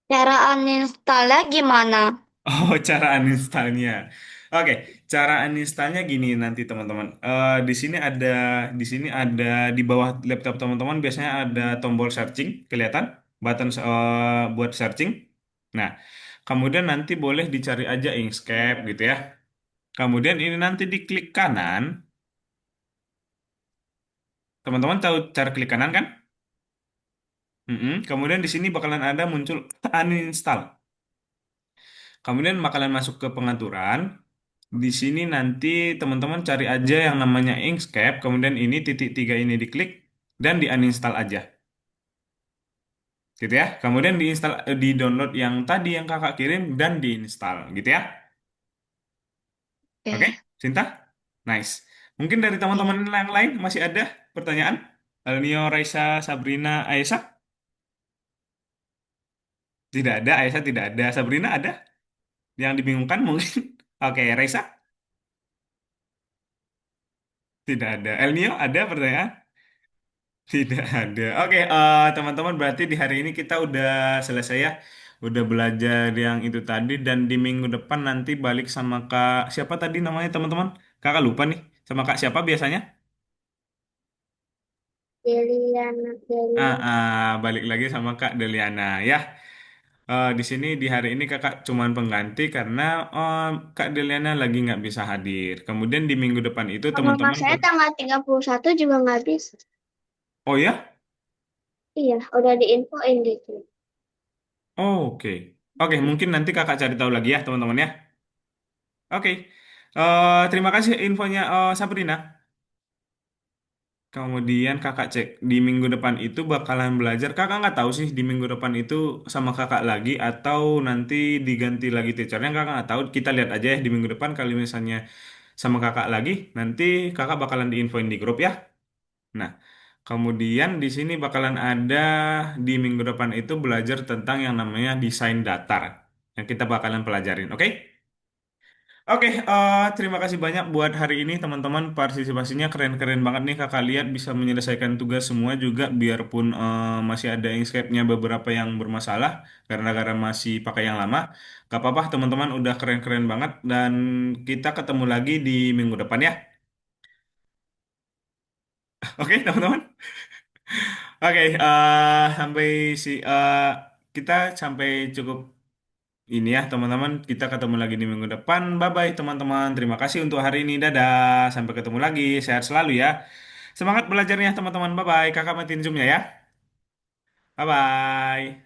Cara uninstallnya gimana? Oh, cara uninstallnya. Oke, cara uninstallnya gini nanti teman-teman. Di sini ada di bawah laptop teman-teman biasanya ada tombol searching, kelihatan button buat searching. Nah, kemudian nanti boleh dicari aja Inkscape gitu ya. Kemudian ini nanti diklik kanan. Teman-teman tahu cara klik kanan kan? Kemudian di sini bakalan ada muncul uninstall. Kemudian bakalan masuk ke pengaturan. Di sini nanti teman-teman cari aja yang namanya Inkscape, kemudian ini titik 3 ini diklik dan di uninstall aja. Gitu ya. Kemudian di-download yang tadi yang kakak kirim dan diinstal gitu ya. Oke, Oke. Sinta? Nice. Mungkin dari teman-teman yang lain masih ada pertanyaan? Alnio, Raisa, Sabrina, Aisyah? Tidak ada, Aisyah tidak ada. Sabrina ada? Yang dibingungkan mungkin? Oke, Raisa? Tidak ada. Elnio ada pertanyaan? Tidak ada. Oke, teman-teman, berarti di hari ini kita udah selesai ya. Udah belajar yang itu tadi dan di minggu depan nanti balik sama Kak siapa tadi namanya teman-teman? Kakak lupa nih. Sama Kak siapa biasanya? Deliana, Deliana. Balik lagi sama Kak Deliana ya. Di sini di hari ini Kakak cuman pengganti karena Kak Deliana lagi nggak bisa hadir. Kemudian di minggu depan itu Sama mas teman-teman saya tanggal 31 juga nggak bisa. Oh ya? Iya, udah diinfoin gitu. Oke. Oke, mungkin nanti Kakak cari tahu lagi ya teman-teman ya. Oke, terima kasih infonya Sabrina. Kemudian kakak cek di minggu depan itu bakalan belajar. Kakak nggak tahu sih di minggu depan itu sama kakak lagi atau nanti diganti lagi teachernya. Kakak nggak tahu. Kita lihat aja ya di minggu depan. Kalau misalnya sama kakak lagi, nanti kakak bakalan diinfoin di grup ya. Nah, kemudian di sini bakalan ada di minggu depan itu belajar tentang yang namanya desain datar yang kita bakalan pelajarin. Oke? Oke, terima kasih banyak buat hari ini teman-teman, partisipasinya keren-keren banget nih, kakak lihat bisa menyelesaikan tugas semua juga, biarpun masih ada Inkscape-nya beberapa yang bermasalah karena masih pakai yang lama. Gak apa-apa teman-teman, udah keren-keren banget, dan kita ketemu lagi di minggu depan ya. Oke teman-teman. Oke, sampai si kita sampai cukup ini ya teman-teman. Kita ketemu lagi di minggu depan. Bye bye teman-teman. Terima kasih untuk hari ini. Dadah. Sampai ketemu lagi. Sehat selalu ya. Semangat belajarnya teman-teman. Bye bye. Kakak matiin zoomnya ya. Bye bye.